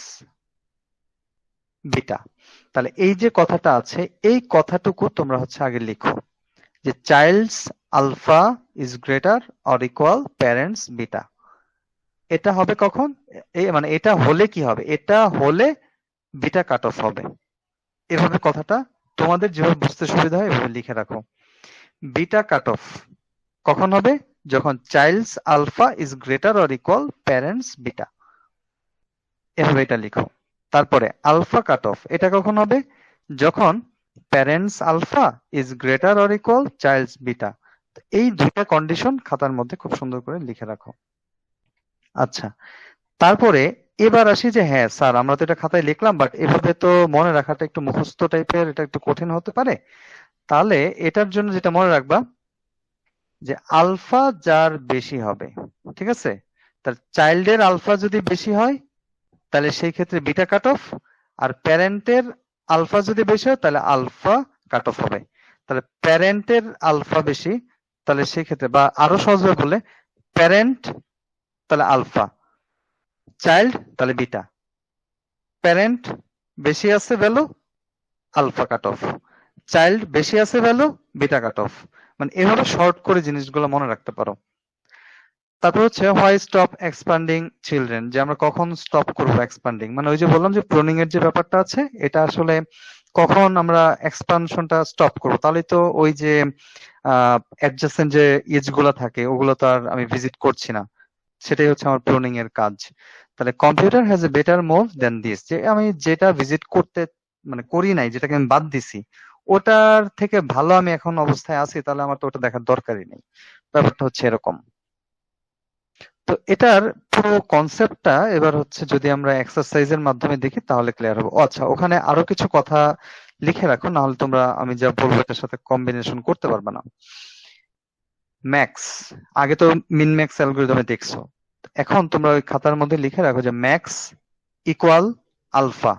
beta. তাহলে এই যে কথাটা আছে এই কথাটুকু তোমরা হচ্ছে আগে লিখো যে child's alpha is greater or equal parent's beta. এটা হবে কখন, এই মানে এটা হলে কি হবে, এটা হলে বিটা কাট অফ হবে। এভাবে কথাটা তোমাদের যেভাবে বুঝতে সুবিধা হয় এভাবে লিখে রাখো। বিটা কাট অফ কখন হবে, যখন child's alpha is greater or equal parent's beta, এভাবে এটা লিখো। তারপরে আলফা কাট অফ এটা কখন হবে, যখন parent's alpha is greater or equal child's beta. এই দুইটা কন্ডিশন খাতার মধ্যে খুব সুন্দর করে লিখে রাখো। আচ্ছা, তারপরে এবার আসি যে হ্যাঁ স্যার আমরা তো এটা খাতায় লিখলাম, বাট এভাবে তো মনে রাখাটা একটু মুখস্থ টাইপের, এটা একটু কঠিন হতে পারে। তাহলে এটার জন্য যেটা মনে রাখবা যে আলফা যার বেশি হবে, ঠিক আছে, তার চাইল্ডের আলফা যদি বেশি হয় তাহলে সেই ক্ষেত্রে বিটা কাট অফ, আর প্যারেন্টের আলফা যদি বেশি হয় তাহলে আলফা কাট অফ হবে। তাহলে প্যারেন্টের আলফা বেশি, তাহলে সেই ক্ষেত্রে, বা আরো সহজভাবে বলে প্যারেন্ট তাহলে আলফা, চাইল্ড তাহলে বিটা, প্যারেন্ট বেশি আছে value alpha cut off, child বেশি আছে ভ্যালু বিটা কাট অফ। মানে এভাবে শর্ট করে জিনিসগুলো মনে রাখতে পারো। তারপর হচ্ছে হোয়াই স্টপ এক্সপান্ডিং চিলড্রেন, যে আমরা কখন স্টপ করব এক্সপান্ডিং, মানে ওই যে বললাম যে প্রুনিং এর যে ব্যাপারটা আছে এটা আসলে কখন আমরা এক্সপানশনটা স্টপ করব, তাহলে তো ওই যে অ্যাডজাসেন্ট যে এজ গুলা থাকে ওগুলো তো আর আমি ভিজিট করছি না, সেটাই হচ্ছে আমার প্রুনিং এর কাজ। তাহলে computer has a better move than this, যে আমি যেটা ভিজিট করতে মানে করি নাই, যেটাকে আমি বাদ দিছি, ওটার থেকে ভালো আমি এখন অবস্থায় আছি, তাহলে আমার তো ওটা দেখার দরকারই নেই। ব্যাপারটা হচ্ছে এরকম। তো এটার পুরো কনসেপ্টটা এবার হচ্ছে যদি আমরা এক্সারসাইজের মাধ্যমে দেখি তাহলে ক্লিয়ার হবে। ও আচ্ছা, ওখানে আরো কিছু কথা লিখে রাখো, না হলে তোমরা আমি যা বলবো এটার সাথে কম্বিনেশন করতে পারবে না। ম্যাক্স, আগে তো মিন ম্যাক্স অ্যালগরিদমে দেখছো, এখন তোমরা ওই খাতার মধ্যে লিখে রাখো যে ম্যাক্স ইকুয়াল আলফা,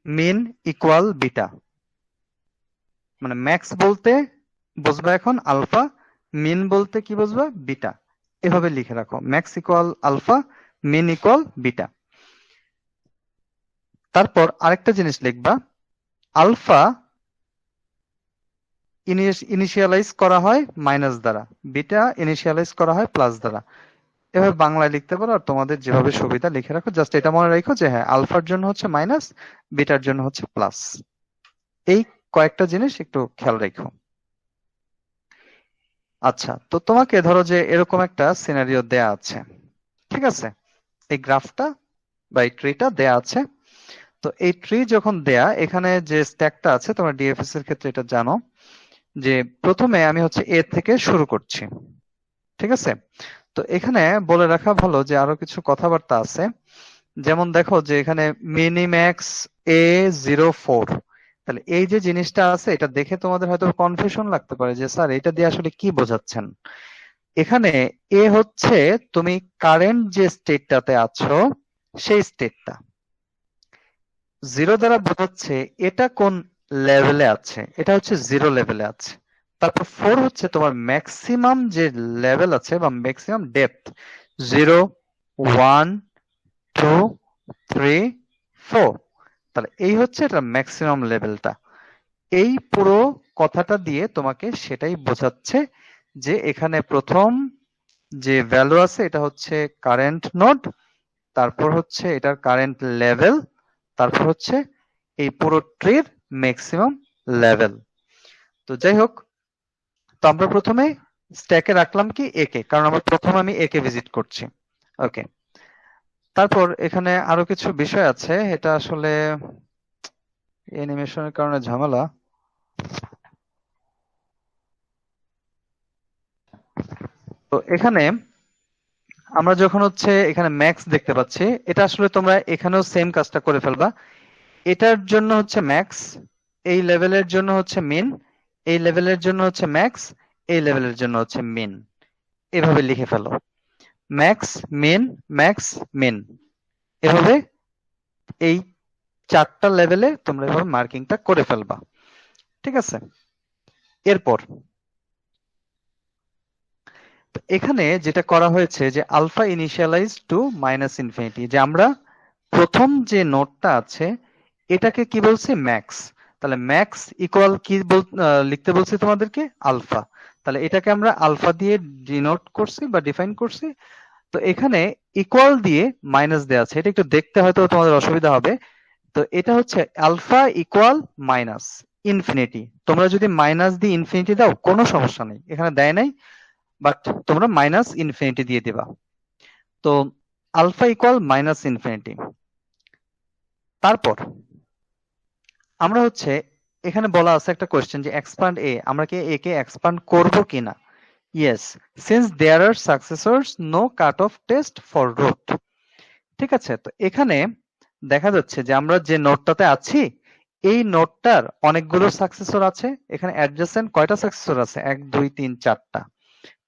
মিন ইকুয়াল বিটা। মানে ম্যাক্স বলতে বুঝবা এখন আলফা, মিন বলতে কি বুঝবা বিটা। এভাবে লিখে রাখো ম্যাক্স ইকুয়াল আলফা, মিন ইকুয়াল বিটা। তারপর আরেকটা জিনিস লিখবা, আলফা ইনিশিয়ালাইজ করা হয় মাইনাস দ্বারা, বিটা ইনিশিয়ালাইজ করা হয় প্লাস দ্বারা। এভাবে বাংলায় লিখতে পারো, আর তোমাদের যেভাবে সুবিধা লিখে রাখো, জাস্ট এটা মনে রাখো যে হ্যাঁ আলফার জন্য হচ্ছে মাইনাস, বিটার জন্য হচ্ছে প্লাস। এই কয়েকটা জিনিস একটু খেয়াল রেখো। আচ্ছা, তো তোমাকে ধরো যে এরকম একটা সিনারিও দেয়া আছে, ঠিক আছে, এই গ্রাফটা বা এই ট্রিটা দেয়া আছে। তো এই ট্রি যখন দেয়া, এখানে যে স্ট্যাকটা আছে তোমরা ডিএফএস এর ক্ষেত্রে এটা জানো যে প্রথমে আমি হচ্ছে এ থেকে শুরু করছি, ঠিক আছে। তো এখানে বলে রাখা ভালো যে আরো কিছু কথাবার্তা আছে, যেমন দেখো যে এখানে মিনিম্যাক্স A04, তাহলে এই যে জিনিসটা আছে এটা দেখে তোমাদের হয়তো কনফিউশন লাগতে পারে যে স্যার এটা দিয়ে আসলে কি বোঝাচ্ছেন। এখানে এ হচ্ছে তুমি কারেন্ট যে স্টেটটাতে আছো সেই স্টেটটা। 0 দ্বারা বোঝাচ্ছে এটা কোন লেভেলে আছে, এটা হচ্ছে 0 লেভেলে আছে। তারপর 4 হচ্ছে তোমার ম্যাক্সিমাম যে লেভেল আছে বা ম্যাক্সিমাম ডেপথ, 0, 1, 2, 3, 4। তাহলে এই হচ্ছে এটা ম্যাক্সিমাম লেভেলটা। এই পুরো কথাটা দিয়ে তোমাকে সেটাই বোঝাচ্ছে যে এখানে প্রথম যে ভ্যালু আছে এটা হচ্ছে কারেন্ট নোড, তারপর হচ্ছে এটার কারেন্ট লেভেল, তারপর হচ্ছে এই পুরো ট্রির ম্যাক্সিমাম লেভেল। তো যাই হোক, তো আমরা প্রথমে স্ট্যাকে রাখলাম কি এ কে, কারণ আমরা প্রথমে আমি এ কে ভিজিট করছি। ওকে, তারপর এখানে আরো কিছু বিষয় আছে, এটা আসলে অ্যানিমেশনের কারণে ঝামেলা। তো এখানে আমরা যখন হচ্ছে এখানে ম্যাক্স দেখতে পাচ্ছি, এটা আসলে তোমরা এখানেও সেম কাজটা করে ফেলবা। এটার জন্য হচ্ছে ম্যাক্স, এই লেভেলের জন্য হচ্ছে মিন, এই লেভেলের জন্য হচ্ছে ম্যাক্স, এই লেভেলের জন্য হচ্ছে মিন। এভাবে লিখে ফেলো, ম্যাক্স মিন ম্যাক্স মিন। এভাবে এই 4টা লেভেলে তোমরা এভাবে মার্কিংটা করে ফেলবা। ঠিক আছে, এরপর এখানে যেটা করা হয়েছে যে alpha initialize to minus infinity, যে আমরা প্রথম যে নোটটা আছে এটাকে কি বলছি, ম্যাক্স। তাহলে ম্যাক্স ইকুয়াল কি লিখতে বলছি তোমাদেরকে, আলফা। তাহলে এটাকে আমরা আলফা দিয়ে ডিনোট করছি বা ডিফাইন করছি। তো এখানে ইকুয়াল দিয়ে মাইনাস দেওয়া আছে, এটা একটু দেখতে হয়তো তোমাদের অসুবিধা হবে। তো এটা হচ্ছে আলফা ইকুয়াল মাইনাস ইনফিনিটি। তোমরা যদি মাইনাস দিয়ে ইনফিনিটি দাও কোনো সমস্যা নেই, এখানে দেয় নাই, বাট তোমরা মাইনাস ইনফিনিটি দিয়ে দিবা। তো আলফা ইকুয়াল মাইনাস ইনফিনিটি। তারপর আমরা হচ্ছে এখানে বলা আছে একটা কোয়েশ্চেন যে এক্সপান্ড এ, আমরা কি এ কে এক্সপান্ড করব কিনা। Yes, since there are successors no cut off test for root. ঠিক আছে, তো এখানে দেখা যাচ্ছে যে আমরা যে নোডটাতে আছি এই নোডটার অনেকগুলো সাকসেসর আছে। এখানে অ্যাডজেসেন্ট কয়টা সাকসেসর আছে, 1, 2, 3, 4টা।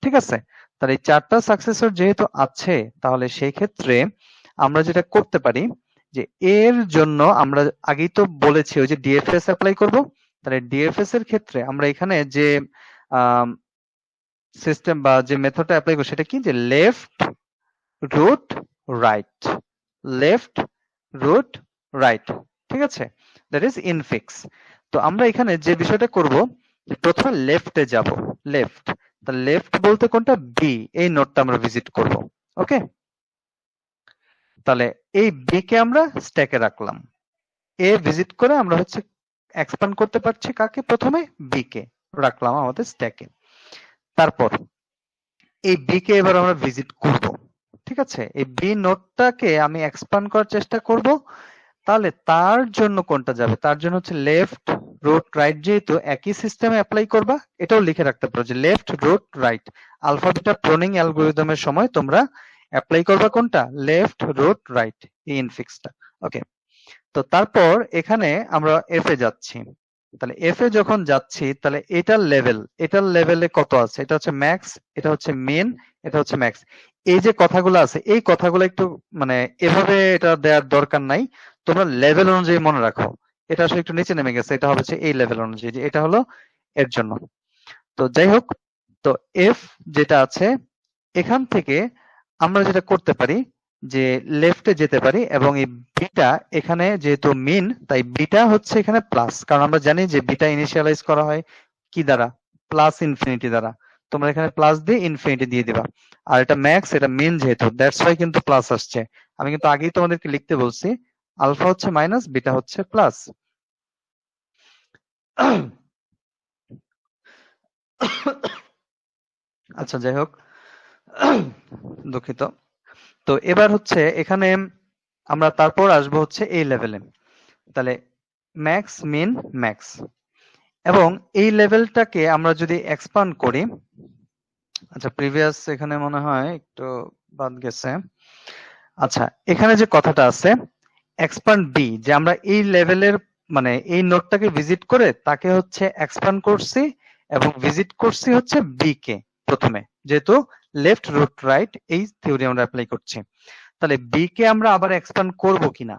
ঠিক আছে, তাহলে এই 4টা সাকসেসর যেহেতু আছে, তাহলে সেই ক্ষেত্রে আমরা যেটা করতে পারি যে এর জন্য আমরা আগেই তো বলেছি ওই যে ডিএফএস অ্যাপ্লাই করব। তাহলে ডিএফএস এর ক্ষেত্রে আমরা এখানে যে সিস্টেম বা যে মেথডটা অ্যাপ্লাই করব সেটা কি, যে left root right, left root right. ঠিক আছে, দ্যাট ইজ ইনফিক্স। তো আমরা এখানে যে বিষয়টা করব, প্রথমে লেফটে যাব, লেফট। তা লেফট বলতে কোনটা, বি, এই নোডটা আমরা ভিজিট করব। ওকে, তাহলে এই বি কে আমরা স্ট্যাকে রাখলাম। এ ভিজিট করে আমরা হচ্ছে এক্সপ্যান্ড করতে পারছি কাকে, প্রথমে বি কে রাখলাম আমাদের স্ট্যাকে। তারপর এই বি কে এবার আমরা ভিজিট করব। ঠিক আছে, এই বি নোডটাকে আমি এক্সপ্যান্ড করার চেষ্টা করব। তাহলে তার জন্য কোনটা যাবে, তার জন্য হচ্ছে লেফট রুট রাইট, যেহেতু একই সিস্টেমে অ্যাপ্লাই করবা এটাও লিখে রাখতে পারো যে left root right. Alpha beta pruning অ্যালগরিদমের সময় তোমরা অ্যাপ্লাই করবা কোনটা, লেফট রুট রাইট, এই ইনফিক্সটা। ওকে, তো তারপর এখানে আমরা এফ এ যাচ্ছি। তাহলে এফ এ যখন যাচ্ছি তাহলে এটার লেভেলে কত আছে, এটা হচ্ছে ম্যাক্স, এটা হচ্ছে মিন, এটা হচ্ছে ম্যাক্স। এই যে কথাগুলো আছে এই কথাগুলো একটু মানে এভাবে এটা দেওয়ার দরকার নাই, তোমরা লেভেল অনুযায়ী মনে রাখো। এটা আসলে একটু নিচে নেমে গেছে, এটা হচ্ছে এই লেভেল অনুযায়ী, যে এটা হলো এর জন্য। তো যাই হোক, তো এফ যেটা আছে এখান থেকে আমরা যেটা করতে পারি যে লেফটে যেতে পারি, এবং এই বিটা এখানে যেহেতু মিন তাই বিটা হচ্ছে এখানে প্লাস, কারণ আমরা জানি যে বিটা ইনিশিয়ালাইজ করা হয় কি দ্বারা, প্লাস ইনফিনিটি দ্বারা। তোমরা এখানে প্লাস দিয়ে ইনফিনিটি দিয়ে দিবা। আর এটা ম্যাক্স, এটা মিন যেহেতু, দ্যাটস ওয়াই কিন্তু প্লাস আসছে। আমি কিন্তু আগেই তোমাদেরকে লিখতে বলছি আলফা হচ্ছে মাইনাস, বিটা হচ্ছে প্লাস। আচ্ছা যাই হোক, দুঃখিত। তো এবার হচ্ছে এখানে আমরা তারপর আসবো হচ্ছে এই লেভেলে। তাহলে ম্যাক্স মিন ম্যাক্স, এবং এই লেভেলটাকে আমরা যদি এক্সপান্ড করি, আচ্ছা প্রিভিয়াস এখানে মনে হয় একটু বাদ গেছে। আচ্ছা, এখানে যে কথাটা আছে এক্সপান্ড বি, যে আমরা এই লেভেলের মানে এই নোডটাকে ভিজিট করে তাকে হচ্ছে এক্সপান্ড করছি এবং ভিজিট করছি হচ্ছে বি কে প্রথমে, যেহেতু লেফট রুট রাইট এই থিওরি আমরা অ্যাপ্লাই করছি। তাহলে বি কে আমরা আবার এক্সপ্যান্ড করব কিনা,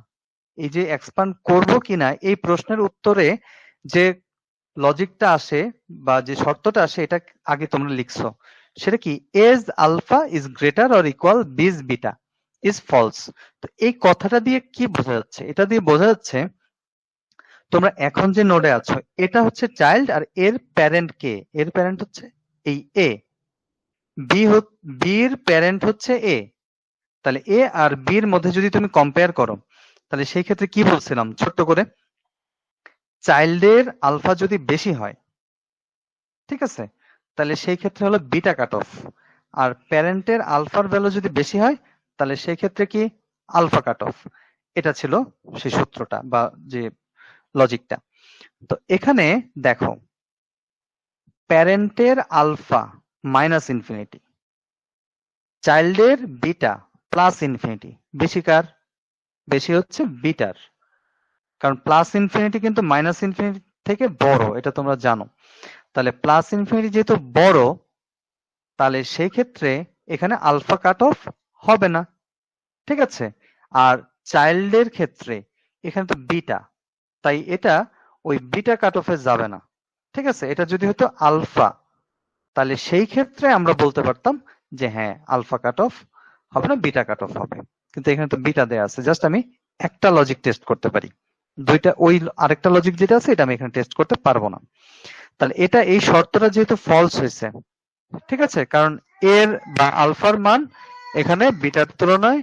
এই যে এক্সপ্যান্ড করব কিনা এই প্রশ্নের উত্তরে যে লজিকটা আসে বা যে শর্তটা আসে এটা আগে তোমরা লিখছো, সেটা কি as alpha is greater or equal বিজ বিটা ইজ ফলস। তো এই কথাটা দিয়ে কি বোঝা যাচ্ছে? এটা দিয়ে বোঝা যাচ্ছে তোমরা এখন যে নোডে আছো এটা হচ্ছে চাইল্ড আর এর প্যারেন্ট কে? এর প্যারেন্ট হচ্ছে এই এ, বির প্যারেন্ট হচ্ছে এ। তাহলে এ আর বির মধ্যে যদি তুমি কম্পেয়ার করো তাহলে সেই ক্ষেত্রে কি বলছিলাম ছোট্ট করে, চাইল্ডের আলফা যদি বেশি হয়, ঠিক আছে, তাহলে সেই ক্ষেত্রে হলো বিটা কাট অফ, আর প্যারেন্টের আলফার ভ্যালু যদি বেশি হয় তাহলে সেই ক্ষেত্রে কি আলফা কাট অফ। এটা ছিল সেই সূত্রটা বা যে লজিকটা। তো এখানে দেখো প্যারেন্টের আলফা মাইনাস ইনফিনিটি, চাইল্ডের বিটা প্লাস ইনফিনিটি, বেশি কার? বেশি হচ্ছে বিটার, কারণ প্লাস ইনফিনিটি কিন্তু মাইনাস ইনফিনিটি থেকে বড়, এটা তোমরা জানো। তাহলে প্লাস ইনফিনিটি যেহেতু বড় তাহলে সেই ক্ষেত্রে এখানে আলফা কাট অফ হবে না, ঠিক আছে। আর চাইল্ডের ক্ষেত্রে এখানে তো বিটা, তাই এটা ওই বিটা কাট অফে যাবে না, ঠিক আছে। এটা যদি হতো আলফা তাহলে সেই ক্ষেত্রে আমরা বলতে পারতাম যে হ্যাঁ আলফা কাট অফ হবে না, বিটা কাট অফ হবে। কিন্তু এখানে তো বিটা দেয়া আছে, জাস্ট আমি একটা লজিক টেস্ট করতে পারি, দুইটা ওই আরেকটা লজিক যেটা আছে এটা আমি এখানে টেস্ট করতে পারবো না। তাহলে এটা এই শর্তটা যেহেতু ফলস হয়েছে, ঠিক আছে, কারণ এর বা আলফার মান এখানে বিটার তুলনায়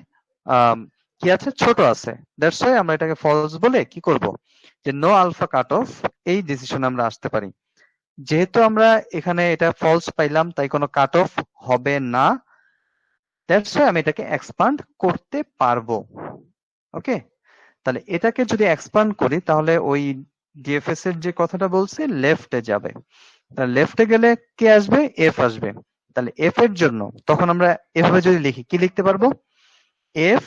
কি আছে, ছোট আছে, দ্যাটস ওয়াই আমরা এটাকে ফলস বলে কি করব, যে নো আলফা কাট অফ এই ডিসিশনে আমরা আসতে পারি। যেহেতু আমরা এখানে এটা ফলস পাইলাম তাই কোনো কাট অফ হবে না, দ্যাটস ওয়াই আমি এটাকে এক্সপান্ড করতে পারবো। ওকে, তাহলে এটাকে যদি এক্সপান্ড করি তাহলে ওই ডিএফএস এর যে কথাটা বলছে লেফটে যাবে, তাহলে লেফটে গেলে কে আসবে? এফ আসবে। তাহলে এফ এর জন্য তখন আমরা এভাবে যদি লিখি কি লিখতে পারবো? এফ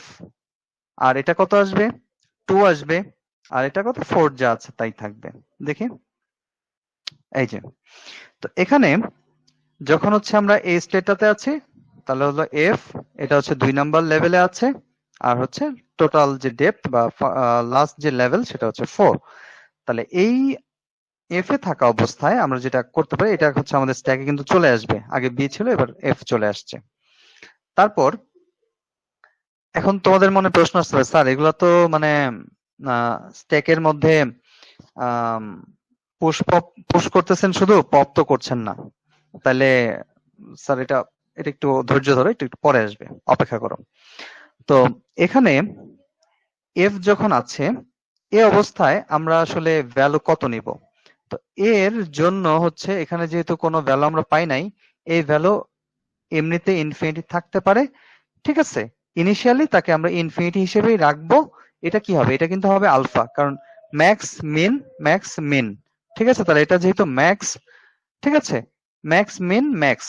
আর এটা কত আসবে? 2 আসবে, আর এটা কত 4 যা আছে তাই থাকবে। দেখি এই যে, তো এখানে যখন হচ্ছে আমরা এই স্টেটটাতে আছি তাহলে হলো এফ, এটা হচ্ছে 2 নাম্বার লেভেলে আছে, আর হচ্ছে টোটাল যে ডেপথ বা লাস্ট যে লেভেল সেটা হচ্ছে 4। তাহলে এই এফ এ থাকা অবস্থায় আমরা যেটা করতে পারি, এটা হচ্ছে আমাদের স্ট্যাকে কিন্তু চলে আসবে, আগে বি ছিল এবার এফ চলে আসছে। তারপর এখন তোমাদের মনে প্রশ্ন আসতে পারে, স্যার এগুলা তো মানে স্ট্যাকের মধ্যে পুশ পপ পুশ করতেছেন শুধু, পপ তো করছেন না, তাহলে স্যার এটা এটা একটু ধৈর্য ধরো, একটু একটু পরে আসবে, অপেক্ষা করো। তো এখানে এফ যখন আছে এ অবস্থায় আমরা আসলে ভ্যালু কত নিব? তো এর জন্য হচ্ছে এখানে যেহেতু কোনো ভ্যালু আমরা পাই নাই, এই ভ্যালু এমনিতে ইনফিনিটি থাকতে পারে, ঠিক আছে। ইনিশিয়ালি তাকে আমরা ইনফিনিটি হিসেবেই রাখবো। এটা কি হবে? এটা কিন্তু হবে আলফা, কারণ ম্যাক্স মিন, ঠিক আছে। তাহলে এটা যেহেতু ম্যাক্স, ঠিক আছে, ম্যাক্স মিন ম্যাক্স,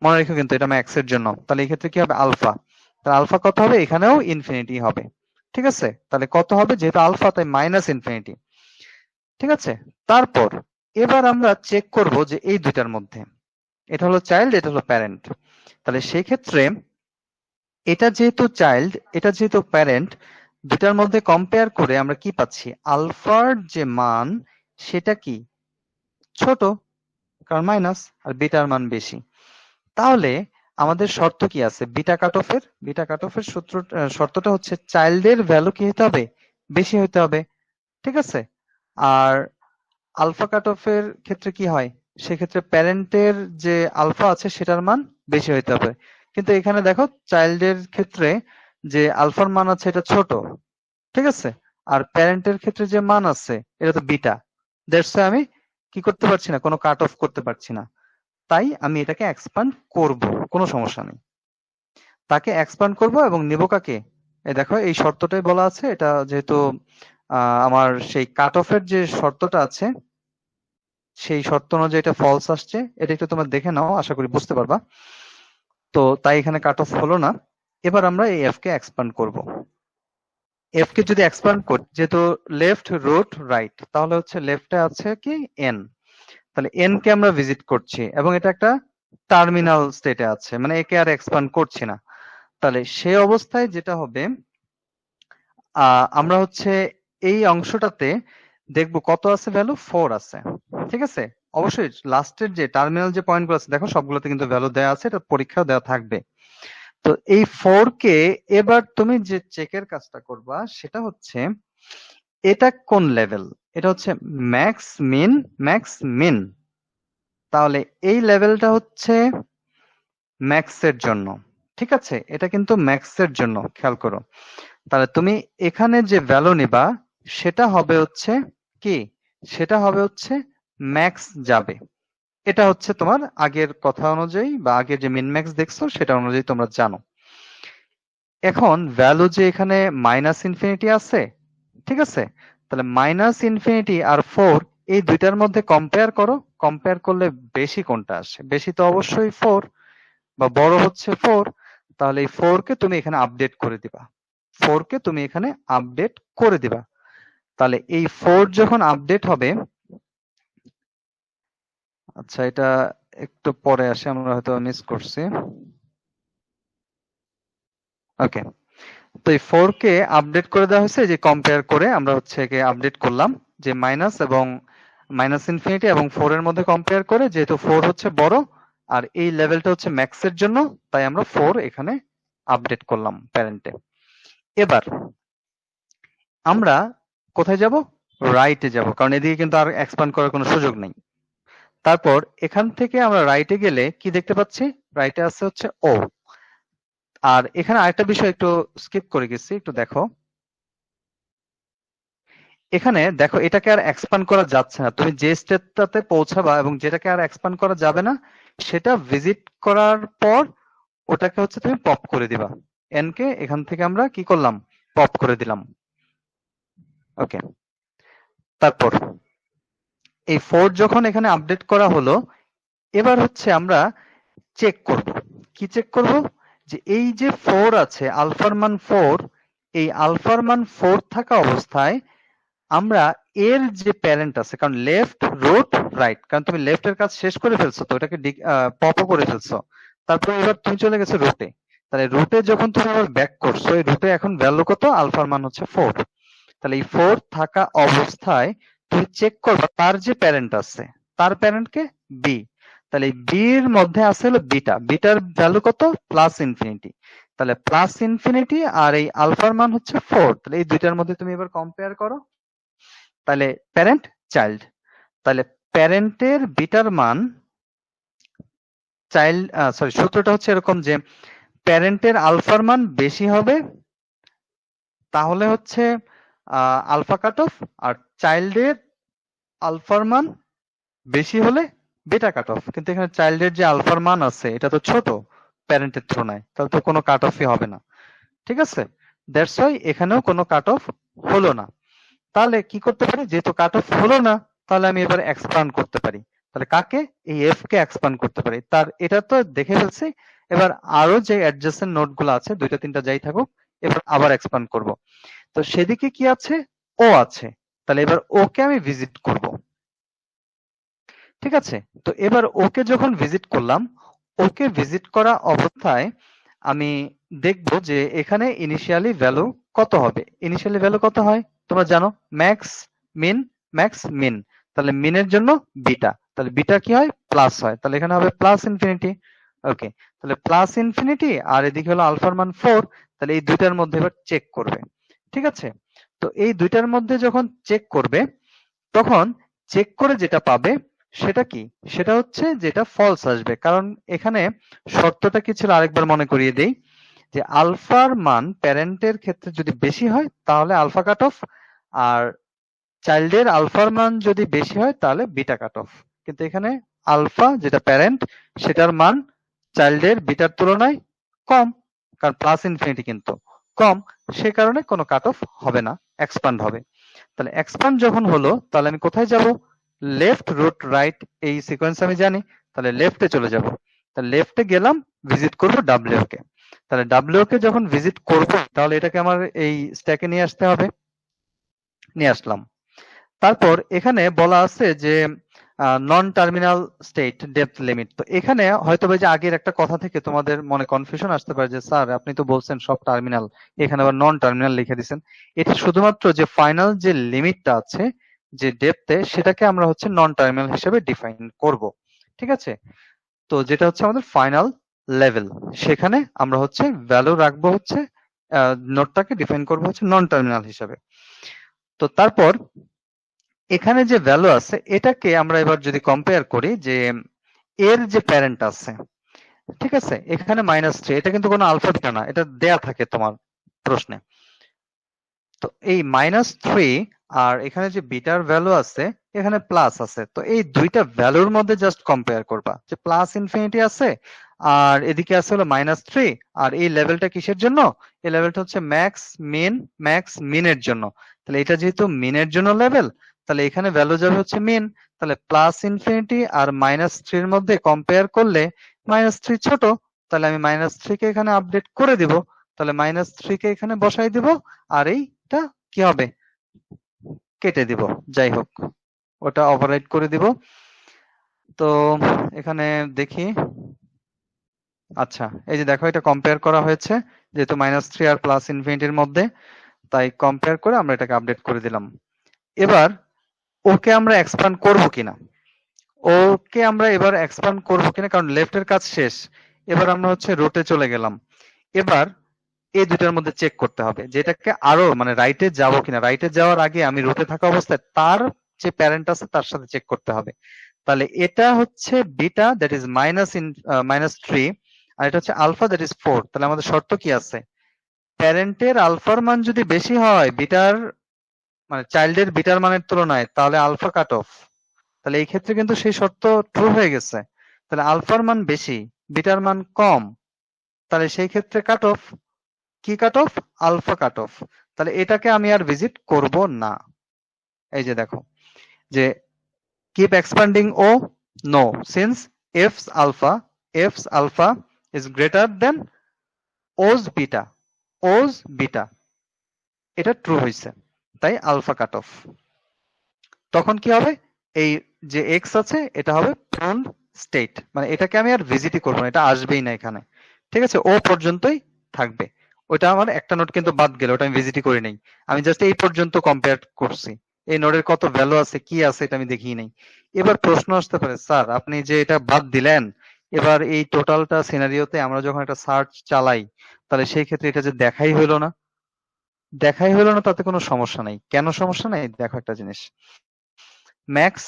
মনে রেখো কিন্তু এটা ম্যাক্স এর জন্য, তাহলে এই ক্ষেত্রে কি হবে? আলফা। তাহলে আলফা কত হবে? এখানেও ইনফিনিটি হবে, ঠিক আছে। তাহলে কত হবে? যেহেতু আলফা তাই মাইনাস ইনফিনিটি, ঠিক আছে। তারপর এবার আমরা চেক করব যে এই দুইটার মধ্যে, এটা হলো চাইল্ড, এটা হলো প্যারেন্ট, তাহলে সেই ক্ষেত্রে এটা যেহেতু চাইল্ড, এটা যেহেতু প্যারেন্ট, দুটার মধ্যে কম্পেয়ার করে আমরা কি পাচ্ছি? আলফার যে মান সেটা কি ছোট, কারণ মাইনাস, আর বিটার মান বেশি। তাহলে আমাদের শর্ত কি আছে বিটা কাট অফের? বিটা কাট অফের সূত্র শর্তটা হচ্ছে চাইল্ডের ভ্যালু কি হতে হবে? বেশি হতে হবে, ঠিক আছে। আর আলফা কাট অফের ক্ষেত্রে কি হয়? সেক্ষেত্রে প্যারেন্টের যে আলফা আছে সেটার মান বেশি হইতে হবে। কিন্তু এখানে দেখো চাইল্ডের ক্ষেত্রে যে আলফার মান আছে এটা ছোট, ঠিক আছে। আর প্যারেন্টের ক্ষেত্রে যে মান আছে এটা তো বিটা, দ্যাটস আমি কি করতে পারছি না, কোনো কাট অফ করতে পারছি না, তাই আমি এটাকে এক্সপান্ড করব, কোনো সমস্যা নেই। তাকে এক্সপান্ড করব এবং নিব কাকে? এই দেখো এই শর্তটাই বলা আছে, এটা যেহেতু আমার সেই কাট অফের যে শর্তটা আছে সেই শর্ত অনুযায়ী এটা ফলস আসছে, এটা একটু তোমরা দেখে নাও, আশা করি বুঝতে পারবা। তো তাই এখানে কাট অফ হলো না। এবার আমরা এই এফ কে এক্সপান্ড করব। এফ কে যদি এক্সপান্ড করি, যেহেতু লেফট রুট রাইট, তাহলে হচ্ছে লেফটে আছে কি এন, তাহলে এন কে আমরা ভিজিট করছি এবং এটা একটা টার্মিনাল স্টেটে আছে, মানে একে আর এক্সপান্ড করছি না। তাহলে সে অবস্থায় যেটা হবে, আমরা হচ্ছে এই অংশটাতে দেখবো কত আছে ভ্যালু, 4 আছে। ঠিক আছে, অবশ্যই লাস্টের যে টার্মিনাল যে পয়েন্টগুলো আছে দেখো সবগুলোতে কিন্তু ভ্যালু দেওয়া আছে, এটা পরীক্ষাও দেওয়া থাকবে। তো এই 4 কে এবার তুমি যে চেকের কাজটা করবা সেটা হচ্ছে এটা কোন লেভেল, এটা হচ্ছে ম্যাক্স মিন, ম্যাক্স মিন। তাহলে এই লেভেলটা হচ্ছে ম্যাক্স এর জন্য। ঠিক আছে, এটা কিন্তু ম্যাক্স এর জন্য, খেয়াল করো। তাহলে তুমি এখানে যে ভ্যালু নিবা সেটা হবে হচ্ছে কি, সেটা হবে হচ্ছে ম্যাক্স যাবে। এটা হচ্ছে তোমার আগের কথা অনুযায়ী বা আগের যে মিন ম্যাক্স দেখছো সেটা অনুযায়ী তোমরা জানো। এখন ভ্যালু যে এখানে মাইনাস ইনফিনিটি আছে, ঠিক আছে, তাহলে মাইনাস ইনফিনিটি আর 4 এই দুইটার মধ্যে কম্পেয়ার করো। কম্পেয়ার করলে বেশি কোনটা আসে, বেশি তো অবশ্যই 4 বা বড় হচ্ছে 4। তাহলে এই 4 কে তুমি এখানে আপডেট করে দিবা, 4 কে তুমি এখানে আপডেট করে দিবা। তাহলে এই 4 যখন আপডেট হবে, আচ্ছা এটা একটু পরে আসে, আমরা হয়তো মিস করছি। ওকে, তো এই 4 কে আপডেট করে দেওয়া হয়েছে, যে কম্পেয়ার করে আমরা হচ্ছে একে আপডেট করলাম, যে মাইনাস এবং মাইনাস ইনফিনিটি এবং 4 এর মধ্যে কম্পেয়ার করে, যেহেতু 4 হচ্ছে বড় আর এই লেভেলটা হচ্ছে ম্যাক্স এর জন্য, তাই আমরা 4 এখানে আপডেট করলাম প্যারেন্টে। এবার আমরা কোথায় যাব, রাইটে যাব, কারণ এদিকে কিন্তু আর এক্সপান্ড করার কোনো সুযোগ নেই। তারপর এখান থেকে আমরা রাইটে গেলে কি দেখতে পাচ্ছি, রাইটে আছে হচ্ছে ও। আর এখানে আরেকটা বিষয় একটু স্কিপ করে গেছি, একটু দেখো। এখানে দেখো এটাকে আর এক্সপান্ড করা যাচ্ছে না, তুমি যে স্টেটটাতে পৌঁছাবা এবং যেটাকে আর এক্সপান্ড করা যাবে না সেটা ভিজিট করার পর ওটাকে হচ্ছে তুমি পপ করে দিবা। এন কে এখান থেকে আমরা কি করলাম, পপ করে দিলাম। ওকে, তারপর এই 4 যখন এখানে আপডেট করা হলো, এবার হচ্ছে আমরা চেক করব। কি চেক করব, যে এই যে 4 আছে, আলফার মান 4, এই আলফার মান 4 থাকা অবস্থায় আমরা এর যে প্যারেন্ট আছে, কারণ লেফট রুট রাইট, কারণ তুমি লেফট এর কাজ শেষ করে ফেলছো, তো ওটাকে পপও করে ফেলছো। তারপর এবার তুমি চলে গেছো রুটে। তাহলে রুটে যখন তুমি আবার ব্যাক করছো, এই রুটে এখন ভ্যালু কত, আলফার মান হচ্ছে 4। তাহলে এই 4 থাকা অবস্থায় তুমি চেক করবা তার যে প্যারেন্ট আছে, তার প্যারেন্টকে বি। তাহলে এই বি এর মধ্যে আছে হলো বিটা, বিটার ভ্যালু কত, প্লাস ইনফিনিটি। তাহলে প্লাস ইনফিনিটি আর এই আলফার মান হচ্ছে 4, তাহলে এই দুইটার মধ্যে তুমি এবার কম্পেয়ার করো। তাহলে প্যারেন্ট চাইল্ড, তাহলে প্যারেন্টের বিটার মান চাইল্ড, সরি সূত্রটা হচ্ছে এরকম যে প্যারেন্টের আলফার মান বেশি হবে তাহলে হচ্ছে আলফা কাট অফ, আর চাইল্ডের আলফার মান বেশি হলে বেটা কাট অফ। কিন্তু এখানে চাইল্ডের যে আলফার মান আছে এটা তো ছোট প্যারেন্টের তুলনায়, তাহলে তো কোনো কাট অফই হবে না। ঠিক আছে, দ্যাটস ওয়াই এখানেও কোনো কাট অফ হলো না। তাহলে কি করতে পারি, যেহেতু কাট অফ হলো না তাহলে আমি এবার এক্সপান্ড করতে পারি। তাহলে কাকে, এই এফ কে এক্সপান্ড করতে পারি। তার এটা তো দেখে ফেলছি, এবার আরো যে অ্যাডজেসেন্ট নোড গুলো আছে দুইটা তিনটা যাই থাকুক, এবার আবার এক্সপান্ড করব। তো সেদিকে কি আছে, ও আছে, তাহলে এবার ওকে আমি ভিজিট করব। ঠিক আছে, তো এবার ওকে যখন ভিজিট করলাম, ওকে ভিজিট করা অবস্থায় আমি দেখব যে এখানে ইনিশিয়ালি ভ্যালু কত হবে। ইনিশিয়ালি ভ্যালু কত হয় তোমরা জানো, ম্যাক্স মিন, ম্যাক্স মিন। তাহলে মিনের জন্য বিটা, তাহলে বিটা কি হয়, প্লাস হয়, তাহলে এখানে হবে প্লাস ইনফিনিটি। ওকে, তাহলে প্লাস ইনফিনিটি আর এদিকে হলো আলফার মান 4, তাহলে এই দুইটার মধ্যে এবার চেক করবে। ঠিক আছে, তো এই দুইটার মধ্যে যখন চেক করবে তখন চেক করে যেটা পাবে সেটা কি, সেটা হচ্ছে যেটা ফলস আসবে। কারণ এখানে শর্তটা কি ছিল আরেকবার মনে করিয়ে দেই, যে আলফার মান প্যারেন্টের ক্ষেত্রে যদি বেশি হয় তাহলে আলফা কাট অফ, আর চাইল্ডের আলফার মান যদি বেশি হয় তাহলে বিটা কাট অফ। কিন্তু এখানে আলফা যেটা প্যারেন্ট সেটার মান চাইল্ডের বিটার তুলনায় কম, কারণ প্লাস ইনফিনিটি কিন্তু কম, সে কারণে কোনো কাট অফ হবে না, এক্সপান্ড হবে। তাহলে এক্সপান্ড যখন হলো তাহলে আমি কোথায় যাব, লেফট রুট রাইট এই সিকোয়েন্স আমি জানি, তাহলে লেফটে চলে যাব। তাহলে লেফটে গেলাম, ভিজিট করব ডাব্লিউ কে। তাহলে ডাব্লিউ কে যখন ভিজিট করব তাহলে এটাকে আমার এই স্ট্যাকে নিয়ে আসতে হবে, নিয়ে আসলাম। তারপর এখানে বলা আছে যে non terminal state depth limit. তো এখানে হয়তো যে আগের একটা কথা থেকে তোমাদের মনে কনফিউশন আসতে পারে যে স্যার আপনি তো বলছেন সব টার্মিনাল, এখানে আবার নন টার্মিনাল লিখে দিয়েছেন। এটা শুধুমাত্র যে ফাইনাল যে লিমিটটা আছে যে ডেপথে, সেটাকে আমরা হচ্ছে নন টার্মিনাল হিসেবে ডিফাইন করব। ঠিক আছে, তো যেটা হচ্ছে আমাদের ফাইনাল লেভেল, সেখানে আমরা হচ্ছে ভ্যালু রাখবো হচ্ছে নোটটাকে ডিফাইন করবো হচ্ছে নন টার্মিনাল হিসেবে। তো তারপর এখানে যে ভ্যালু আছে এটাকে আমরা এবার যদি কম্পেয়ার করি যে এর যে প্যারেন্ট আছে, ঠিক আছে, এখানে -3, এটা কিন্তু কোনো আলফা বিটা না, এটা দেয়া থাকে তোমার প্রশ্নে। তো এই -3 আর এখানে যে বিটার ভ্যালু আছে এখানে প্লাস আছে, তো এই দুইটা ভ্যালুর মধ্যে জাস্ট কম্পেয়ার করবা যে প্লাস ইনফিনিটি আছে আর এদিকে আছে হলো -3, আর এই লেভেলটা কিসের জন্য? এই লেভেলটা হচ্ছে ম্যাক্স মিনের জন্য। তাহলে এটা যেহেতু মিনের জন্য লেভেল, তাহলে এখানে ভ্যালু যাবে হচ্ছে মিন। তাহলে প্লাস ইনফিনিটি আর -3 এর মধ্যে কম্পেয়ার করলে -3 ছোট, তাহলে আমি -3 কে এখানে আপডেট করে দিব। তাহলে -3 কে এখানে বসাই দিব, আর এইটা কি হবে? কেটে দিব। যাই হোক, ওটা ওভাররাইট করে দিব। তো এখানে দেখি, আচ্ছা এই যে দেখো এটা কম্পেয়ার করা হয়েছে যেহেতু -3 আর প্লাস ইনফিনিটির মধ্যে, তাই কম্পেয়ার করে আমরা এটাকে আপডেট করে দিলাম। এবার ওকে আমরা এক্সপ্যান্ড করব কিনা, ওকে আমরা এবার এক্সপ্যান্ড করব কিনা, কারণ লেফটের কাজ শেষ। এবার আমরা হচ্ছে রোটে চলে গেলাম। এবার এই দুটার মধ্যে চেক করতে হবে যে এটাকে আরো মানে রাইটে যাবো কিনা। রাইটে যাওয়ার আগে আমি রুটে থাকা অবস্থায় তার যে প্যারেন্ট আছে তার সাথে চেক করতে হবে। তাহলে এটা হচ্ছে বিটা, দ্যাট ইজ -3, আর এটা হচ্ছে আলফা, দ্যাট ইজ 4। তাহলে আমাদের শর্ত কি আছে? প্যারেন্টের আলফার মান যদি বেশি হয় বিটার মানে চাইল্ডের বিটার মানের তুলনায়, তাহলে আলফা কাট অফ। তাহলে এই ক্ষেত্রে কিন্তু সেই শর্ত ট্রু হয়ে গেছে। তাহলে আলফার মান বেশি, বিটার মান কম, তাহলে সেই ক্ষেত্রে কাট অফ। কি cut off? Alpha cut off. তাহলে এটাকে আমি আর ভিজিট করব না। এই যে দেখো যে keep expanding O, no, since f's alpha is greater than O's beta, এটা ট্রু হয়েছে, তাই আলফা কাট অফ। তখন কি হবে? এই যে এক্স আছে এটা হবে প্রন স্টেট, মানে এটাকে আমি আর ভিজিটই করবো না, এটা আসবেই না এখানে। ঠিক আছে, ও পর্যন্তই থাকবে। ওটা আমার একটা নোট কিন্তু বাদ গেল, ওটা আমি ভিজিটই করি নাই। আমি জাস্ট এই পর্যন্ত কম্পেয়ার করছি, এই নোডের কত ভ্যালু আছে কি আছে এটা আমি দেখিই নাই। এবার প্রশ্ন আসতে পারে, স্যার আপনি যে এটা বাদ দিলেন, এবার এই টোটালটা সিনারিওতে আমরা যখন একটা সার্চ চালাই, তাহলে সেই ক্ষেত্রে এটা যে দেখাই হইলো না। দেখাই হইলো না তাতে কোনো সমস্যা নাই। কেন সমস্যা নাই? দেখো একটা জিনিস, ম্যাক্স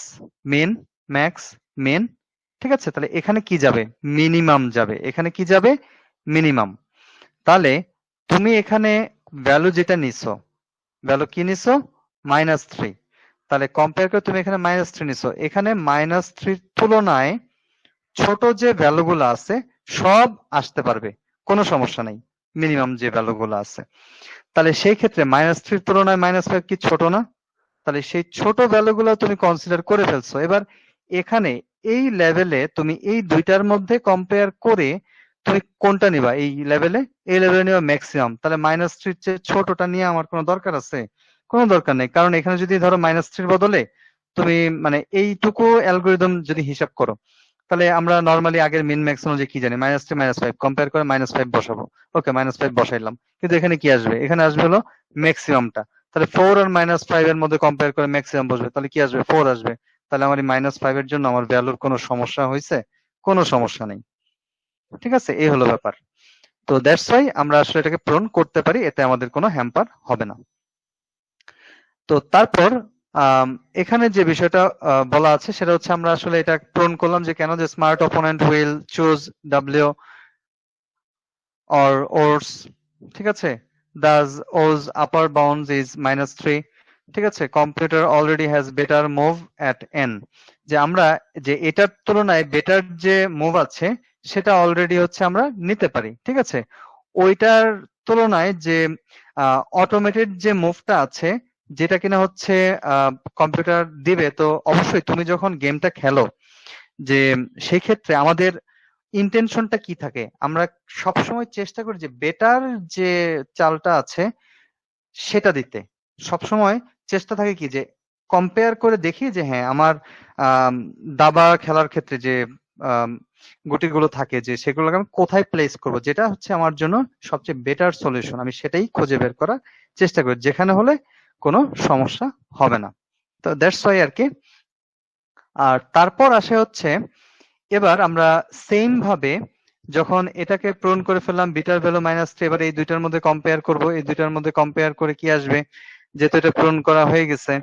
মেন, ঠিক আছে, তাহলে এখানে কি যাবে? মিনিমাম যাবে। এখানে কি যাবে? মিনিমাম। তাহলে তুমি এখানে ভ্যালু যেটা নিছো, ভ্যালু কি নিছো? -3। তাহলে কম্পেয়ার করে তুমি এখানে -3 নিছো। এখানে -3 তুলনায় ছোট যে ভ্যালুগুলো আছে সব আসতে পারবে, কোনো সমস্যা নাই, মিনিমাম যে ভ্যালুগুলো আছে। তাহলে সেই ক্ষেত্রে -3 তুলনায় -5 কি ছোট না? তাহলে সেই ছোট ভ্যালুগুলো তুমি কনসিডার করে ফেলছো। এবার এখানে এই লেভেলে তুমি এই দুইটার মধ্যে কম্পেয়ার করে তুমি কোনটা নিবা? এই লেভেলে নিবা ম্যাক্সিমাম। তাহলে -3 চেয়ে ছোটটা নিয়ে আমার কোনো দরকার আছে? কোনো দরকার নেই, কারণ এখানে যদি ধরো -3 বদলে তুমি মানে এইটুকু অ্যালগোরিদম যদি হিসাব করো, তাহলে আমরা নরমালি আগের মিন ম্যাক্স অনুযায়ী কি জানি? -3 -5 কম্পেয়ার করে -5 বসাবো। ওকে, -5 বসাইলাম, কিন্তু এখানে কি আসবে? এখানে আসবে হলো ম্যাক্সিমামটা। তাহলে 4 আর -5 এর মধ্যে কম্পেয়ার করে ম্যাক্সিমাম বসবে, তাহলে কি আসবে? 4 আসবে। তাহলে আমার এই -5 এর জন্য আমার ভ্যালুর কোনো সমস্যা হয়েছে? কোনো সমস্যা নেই। ঠিক আছে, এই হলো ব্যাপার। তো দ্যাটস ওয়াই আমরা আসলে এটাকে পূরণ করতে পারি, এতে আমাদের কোনো হ্যাম্পার হবে না। তো তারপর এখানে যে বিষয়টা বলা আছে সেটা হচ্ছে আমরা আসলে এটা পূরণ করলাম যে কেন যে smart opponent will choose W or ওরস, ঠিক আছে, thus O's upper bounds is -3, ঠিক আছে, computer already has better move at n, যে আমরা যে এটার তুলনায় বেটার যে মুভ আছে সেটা অলরেডি হচ্ছে আমরা নিতে পারি। ঠিক আছে, ওইটার তুলনায় যে অটোমেটেড যে মুভটা আছে যেটা কিনা হচ্ছে কম্পিউটার দিবে, তো অবশ্যই তুমি যখন গেমটা খেলো যে সেই ক্ষেত্রে আমাদের ইন্টেনশনটা কি থাকে? আমরা সবসময় চেষ্টা করি যে বেটার যে চালটা আছে সেটা দিতে। সবসময় চেষ্টা থাকে কি যে কম্পেয়ার করে দেখি যে হ্যাঁ আমার দাবা খেলার ক্ষেত্রে যে গুটিগুলো থাকে যে সেগুলোকে আমি কোথায় প্লেস করব, যেটা হচ্ছে আমার জন্য সবচেয়ে বেটার সলিউশন, আমি সেটাই খুঁজে বের করার চেষ্টা করি যেখানে হলে কোনো সমস্যা হবে না। তো দ্যাটস ওয়াই আর কি। আর তারপর আসে হচ্ছে এবার আমরা সেম ভাবে যখন এটাকে পূরণ করে ফেললাম বিটার ভ্যালু -3, এবার এই দুইটার মধ্যে কম্পেয়ার করব, এই দুইটার মধ্যে কম্পেয়ার করে কি আসবে, যেহেতু এটা পূরণ করা হয়ে গেছে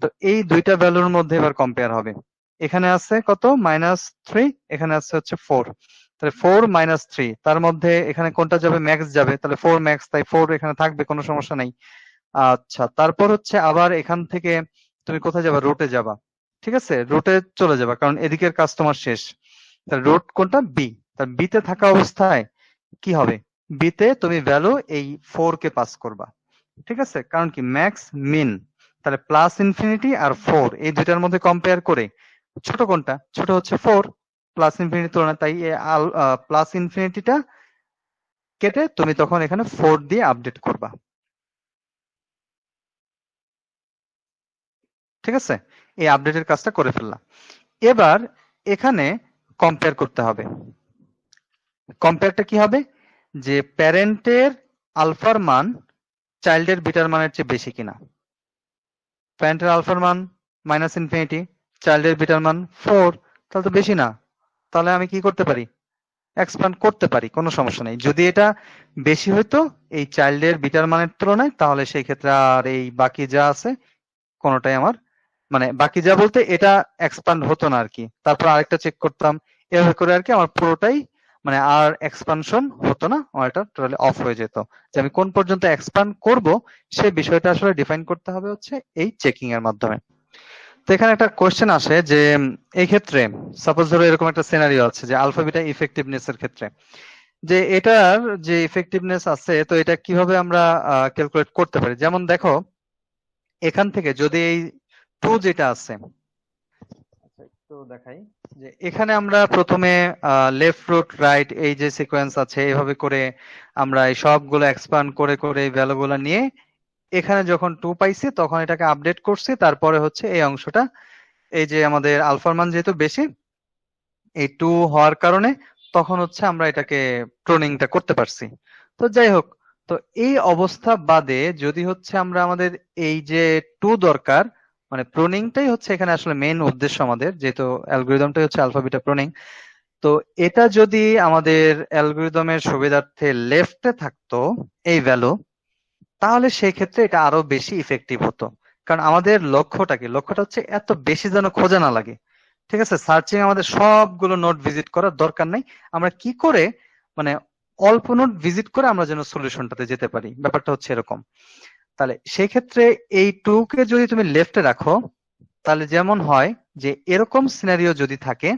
তো এই দুইটা ভ্যালুর মধ্যে এবার কম্পেয়ার হবে। এখানে আছে কত -3, এখানে আছে হচ্ছে 4, তাহলে 4 -3 তার মধ্যে এখানে কোনটা যাবে, ম্যাক্স যাবে, তাহলে 4 ম্যাক্স, তাই 4 এখানে থাকবে, কোনো সমস্যা নেই। আচ্ছা, তারপর হচ্ছে আবার এখান থেকে তুমি কোথায় যাবা, রুটে যাবা, ঠিক আছে, রুটে চলে যাবা কারণ এদিকের কাজ তোমার শেষ। তাহলে রুট কোনটা, বি, তার বিতে থাকা অবস্থায় কি হবে, বিতে তুমি ভ্যালু এই 4 কে পাস করবা, ঠিক আছে, কারণ কি ম্যাক্স মিন, তাহলে প্লাস ইনফিনিটি আর 4 এই দুইটার মধ্যে কম্পেয়ার করে ছোট কোনটা, ছোট হচ্ছে 4 প্লাস ইনফিনিটির তুলনায়, তাই প্লাস ইনফিনিটিটা কেটে তুমি তখন এখানে 4 দিয়ে আপডেট করবা, ঠিক আছে, এই আপডেটের কাজটা করে ফেললাম। এবার এখানে কম্পেয়ার করতে হবে, কম্পেয়ারটা কি হবে, যে প্যারেন্টের আলফার মান চাইল্ডের বিটার মানের চেয়ে বেশি কিনা। প্যারেন্টের আলফার মান -ইনফিনিটি, চাইল্ডের বিটার মান 4, তাহলে তো বেশি না, তাহলে আমি কি করতে পারি, এক্সপ্যান্ড করতে পারি, কোনো সমস্যা নেই। যদি এটা বেশি হইতো এই চাইল্ডের বিটার মানের তুলনায় তাহলে সেই ক্ষেত্রে আর এই বাকি যা আছে কোনোটাই আমার, মানে বাকি যা বলতে এটা এক্সপ্যান্ড হতো না আর কি, তারপর আরেকটা চেক করতাম, এভাবে করে আর কি আমার পুরোটাই মানে আর এক্সপানশন হতো না, আমার এটা টোটালি অফ হয়ে যেত। যে আমি কোন পর্যন্ত এক্সপ্যান্ড করব সেই বিষয়টা আসলে ডিফাইন করতে হবে হচ্ছে এই চেকিং এর মাধ্যমে। তো এখানে একটা কোশ্চেন আসে যে এই ক্ষেত্রে সাপোজ ধরো এরকম একটা সিনারিও আছে যে আলফা বিটা ইফেক্টিভনেস এর ক্ষেত্রে যে এটার যে ইফেক্টিভনেস আছে তো এটা কিভাবে আমরা ক্যালকুলেট করতে পারি। যেমন দেখো এখান থেকে যদি এই 2 যেটা আছে, একটু দেখাই যে এখানে আমরা প্রথমে লেফট রুট রাইট এই যে সিকোয়েন্স আছে এভাবে করে আমরা এই সবগুলো এক্সপ্যান্ড করে করে এই ভ্যালুগুলো নিয়ে এখানে যখন 2 পাইছি তখন এটাকে আপডেট করছি, তারপরে হচ্ছে এই অংশটা এই যে আমাদের আলফার মান যেহেতু বেশি এই 2 হওয়ার কারণে তখন হচ্ছে আমরা এটাকে প্রুনিংটা করতে পারছি। তো যাই হোক, তো এই অবস্থা বাদে যদি হচ্ছে আমরা আমাদের এই যে 2 দরকার, মানে প্রুনিংটাই হচ্ছে এখানে আসলে মেইন উদ্দেশ্য আমাদের, যেহেতু অ্যালগরিদমটাই হচ্ছে আলফা বিটা প্রুনিং, তো এটা যদি আমাদের অ্যালগরিদমের সুবিধার্থে লেফটে থাকতো এই ভ্যালু, তাহলে সেই ক্ষেত্রে এটা আরো বেশি ইফেক্টিভ হতো। কারণ আমাদের লক্ষ্যটা কি, লক্ষ্যটা হচ্ছে এত বেশি যেন খোঁজা না লাগে, ঠিক আছে, সার্চিং আমাদের সবগুলো নোট ভিজিট করার দরকার নেই, আমরা কি করে মানে অল্প নোট ভিজিট করে আমরা যেন সলিউশনটাতে যেতে পারি, ব্যাপারটা হচ্ছে এরকম। তাহলে সেই ক্ষেত্রে এই 2 কে যদি তুমি লেফটে রাখো তাহলে যেমন হয় যে এরকম সিনারিও যদি থাকে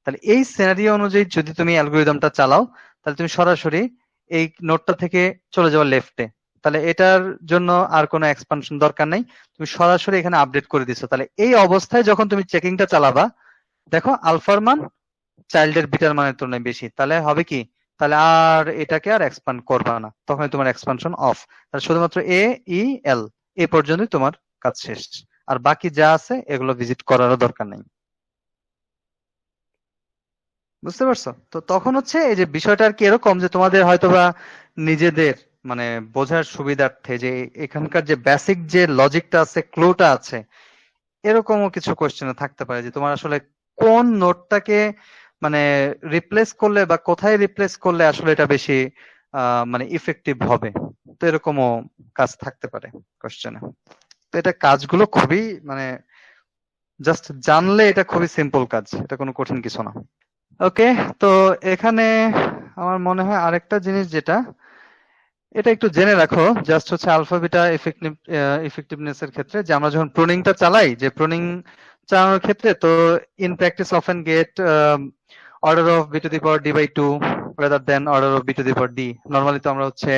তাহলে এই সিনারিও অনুযায়ী যদি তুমি অ্যালগরিদমটা চালাও তাহলে তুমি সরাসরি এই নোটটা থেকে চলে যাও লেফটে, তাহলে এটার জন্য আর কোনো এক্সপানশন দরকার নেই, তুমি সরাসরি এখানে আপডেট করে দিছো। তাহলে এই অবস্থায় যখন তুমি চেকিংটা চালাবা দেখো আলফার মান চাইল্ডের বিটার মানের তুলনায় বেশি, তাহলে হবে কি, তাহলে আর এটাকে আর এক্সপান্ড করবা না, তখন তোমার এক্সপানশন অফ, তাহলে শুধুমাত্র এ ই এল এই পর্যন্তই তোমার কাজ শেষ, আর বাকি যা আছে এগুলো ভিজিট করারও দরকার নেই। বুঝতে পারছো? তো তখন হচ্ছে এই যে বিষয়টা আর কি এরকম যে তোমাদের হয়তোবা নিজেদের মানে বোঝার সুবিধার্থে যে এখানকার যে বেসিক যে লজিকটা আছে, ক্লুটা আছে, এরকমও কিছু কোশ্চেন থাকতে পারে যে তোমার আসলে কোন নোটটাকে মানে রিপ্লেস করলে বা কোথায় রিপ্লেস করলে আসলে এটা বেশি মানে ইফেক্টিভ হবে, তো এরকমও কাজ থাকতে পারে কোশ্চেনে। তো এটা কাজগুলো খুবই মানে জাস্ট জানলে এটা খুবই সিম্পল কাজ, এটা কোনো কঠিন কিছু না। ওকে, তো এখানে আমার মনে হয় আরেকটা জিনিস যেটা এটা একটু জেনে রাখো, জাস্ট হচ্ছে আলফা বিটা ইফেক্টিভনেস এর ক্ষেত্রে যে আমরা যখন প্রুনিংটা চালাই, যে প্রুনিং চালানোর ক্ষেত্রে তো in practice often get order of B to the power D by 2 rather than order of B to the power d. Normally তো আমরা হচ্ছে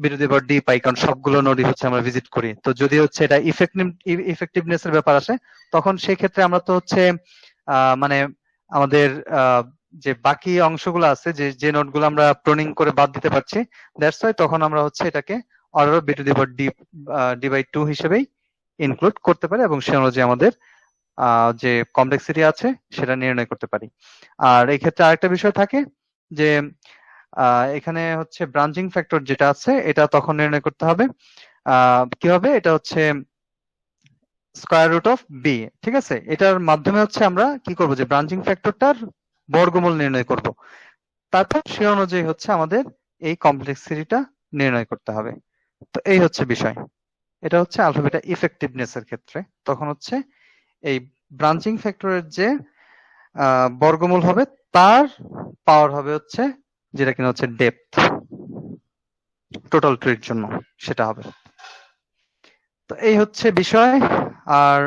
b to the power d পাই কারণ সবগুলো নোডই হচ্ছে আমরা ভিজিট করি। তো যদি হচ্ছে এটা ইফেক্টিভনেস এর ব্যাপার আসে তখন সেই ক্ষেত্রে আমরা তো হচ্ছে মানে আমাদের যে বাকি অংশগুলো আছে যে যে নোটগুলো আমরা প্রুনিং করে বাদ দিতে পারছি, দ্যাটস ওয়াই তখন আমরা হচ্ছে এটাকে order of B to the power D by 2 হিসেবেই ইনক্লুড করতে পারি এবং সে অনুযায়ী আমাদের যে কমপ্লেক্সিটি আছে সেটা নির্ণয় করতে পারি। আর এই ক্ষেত্রে আরেকটা বিষয় থাকে যে এখানে হচ্ছে ব্রাঞ্চিং ফ্যাক্টর যেটা আছে এটা তখন নির্ণয় করতে হবে কিভাবে, এটা হচ্ছে স্কয়ার রুট অফ বি, ঠিক আছে। এটার মাধ্যমে হচ্ছে আমরা কি করব, যে ব্রাঞ্চিং ফ্যাক্টরটার বর্গমূল নির্ণয় করব, তারপর সে অনুযায়ী হচ্ছে আমাদের এই কমপ্লেক্সিটিটা নির্ণয় করতে হবে। তো এই হচ্ছে বিষয়। এটা হচ্ছে আলফা বিটা ইফেক্টিভনেস এর ক্ষেত্রে তখন হচ্ছে এই ব্রাঞ্চিং ফ্যাক্টরের যে বর্গমূল হবে তার পাওয়ার হবে হচ্ছে যেটা কিনা হচ্ছে ডেপথ টোটাল ট্রির জন্য সেটা হবে। তো এই হচ্ছে বিষয়। আর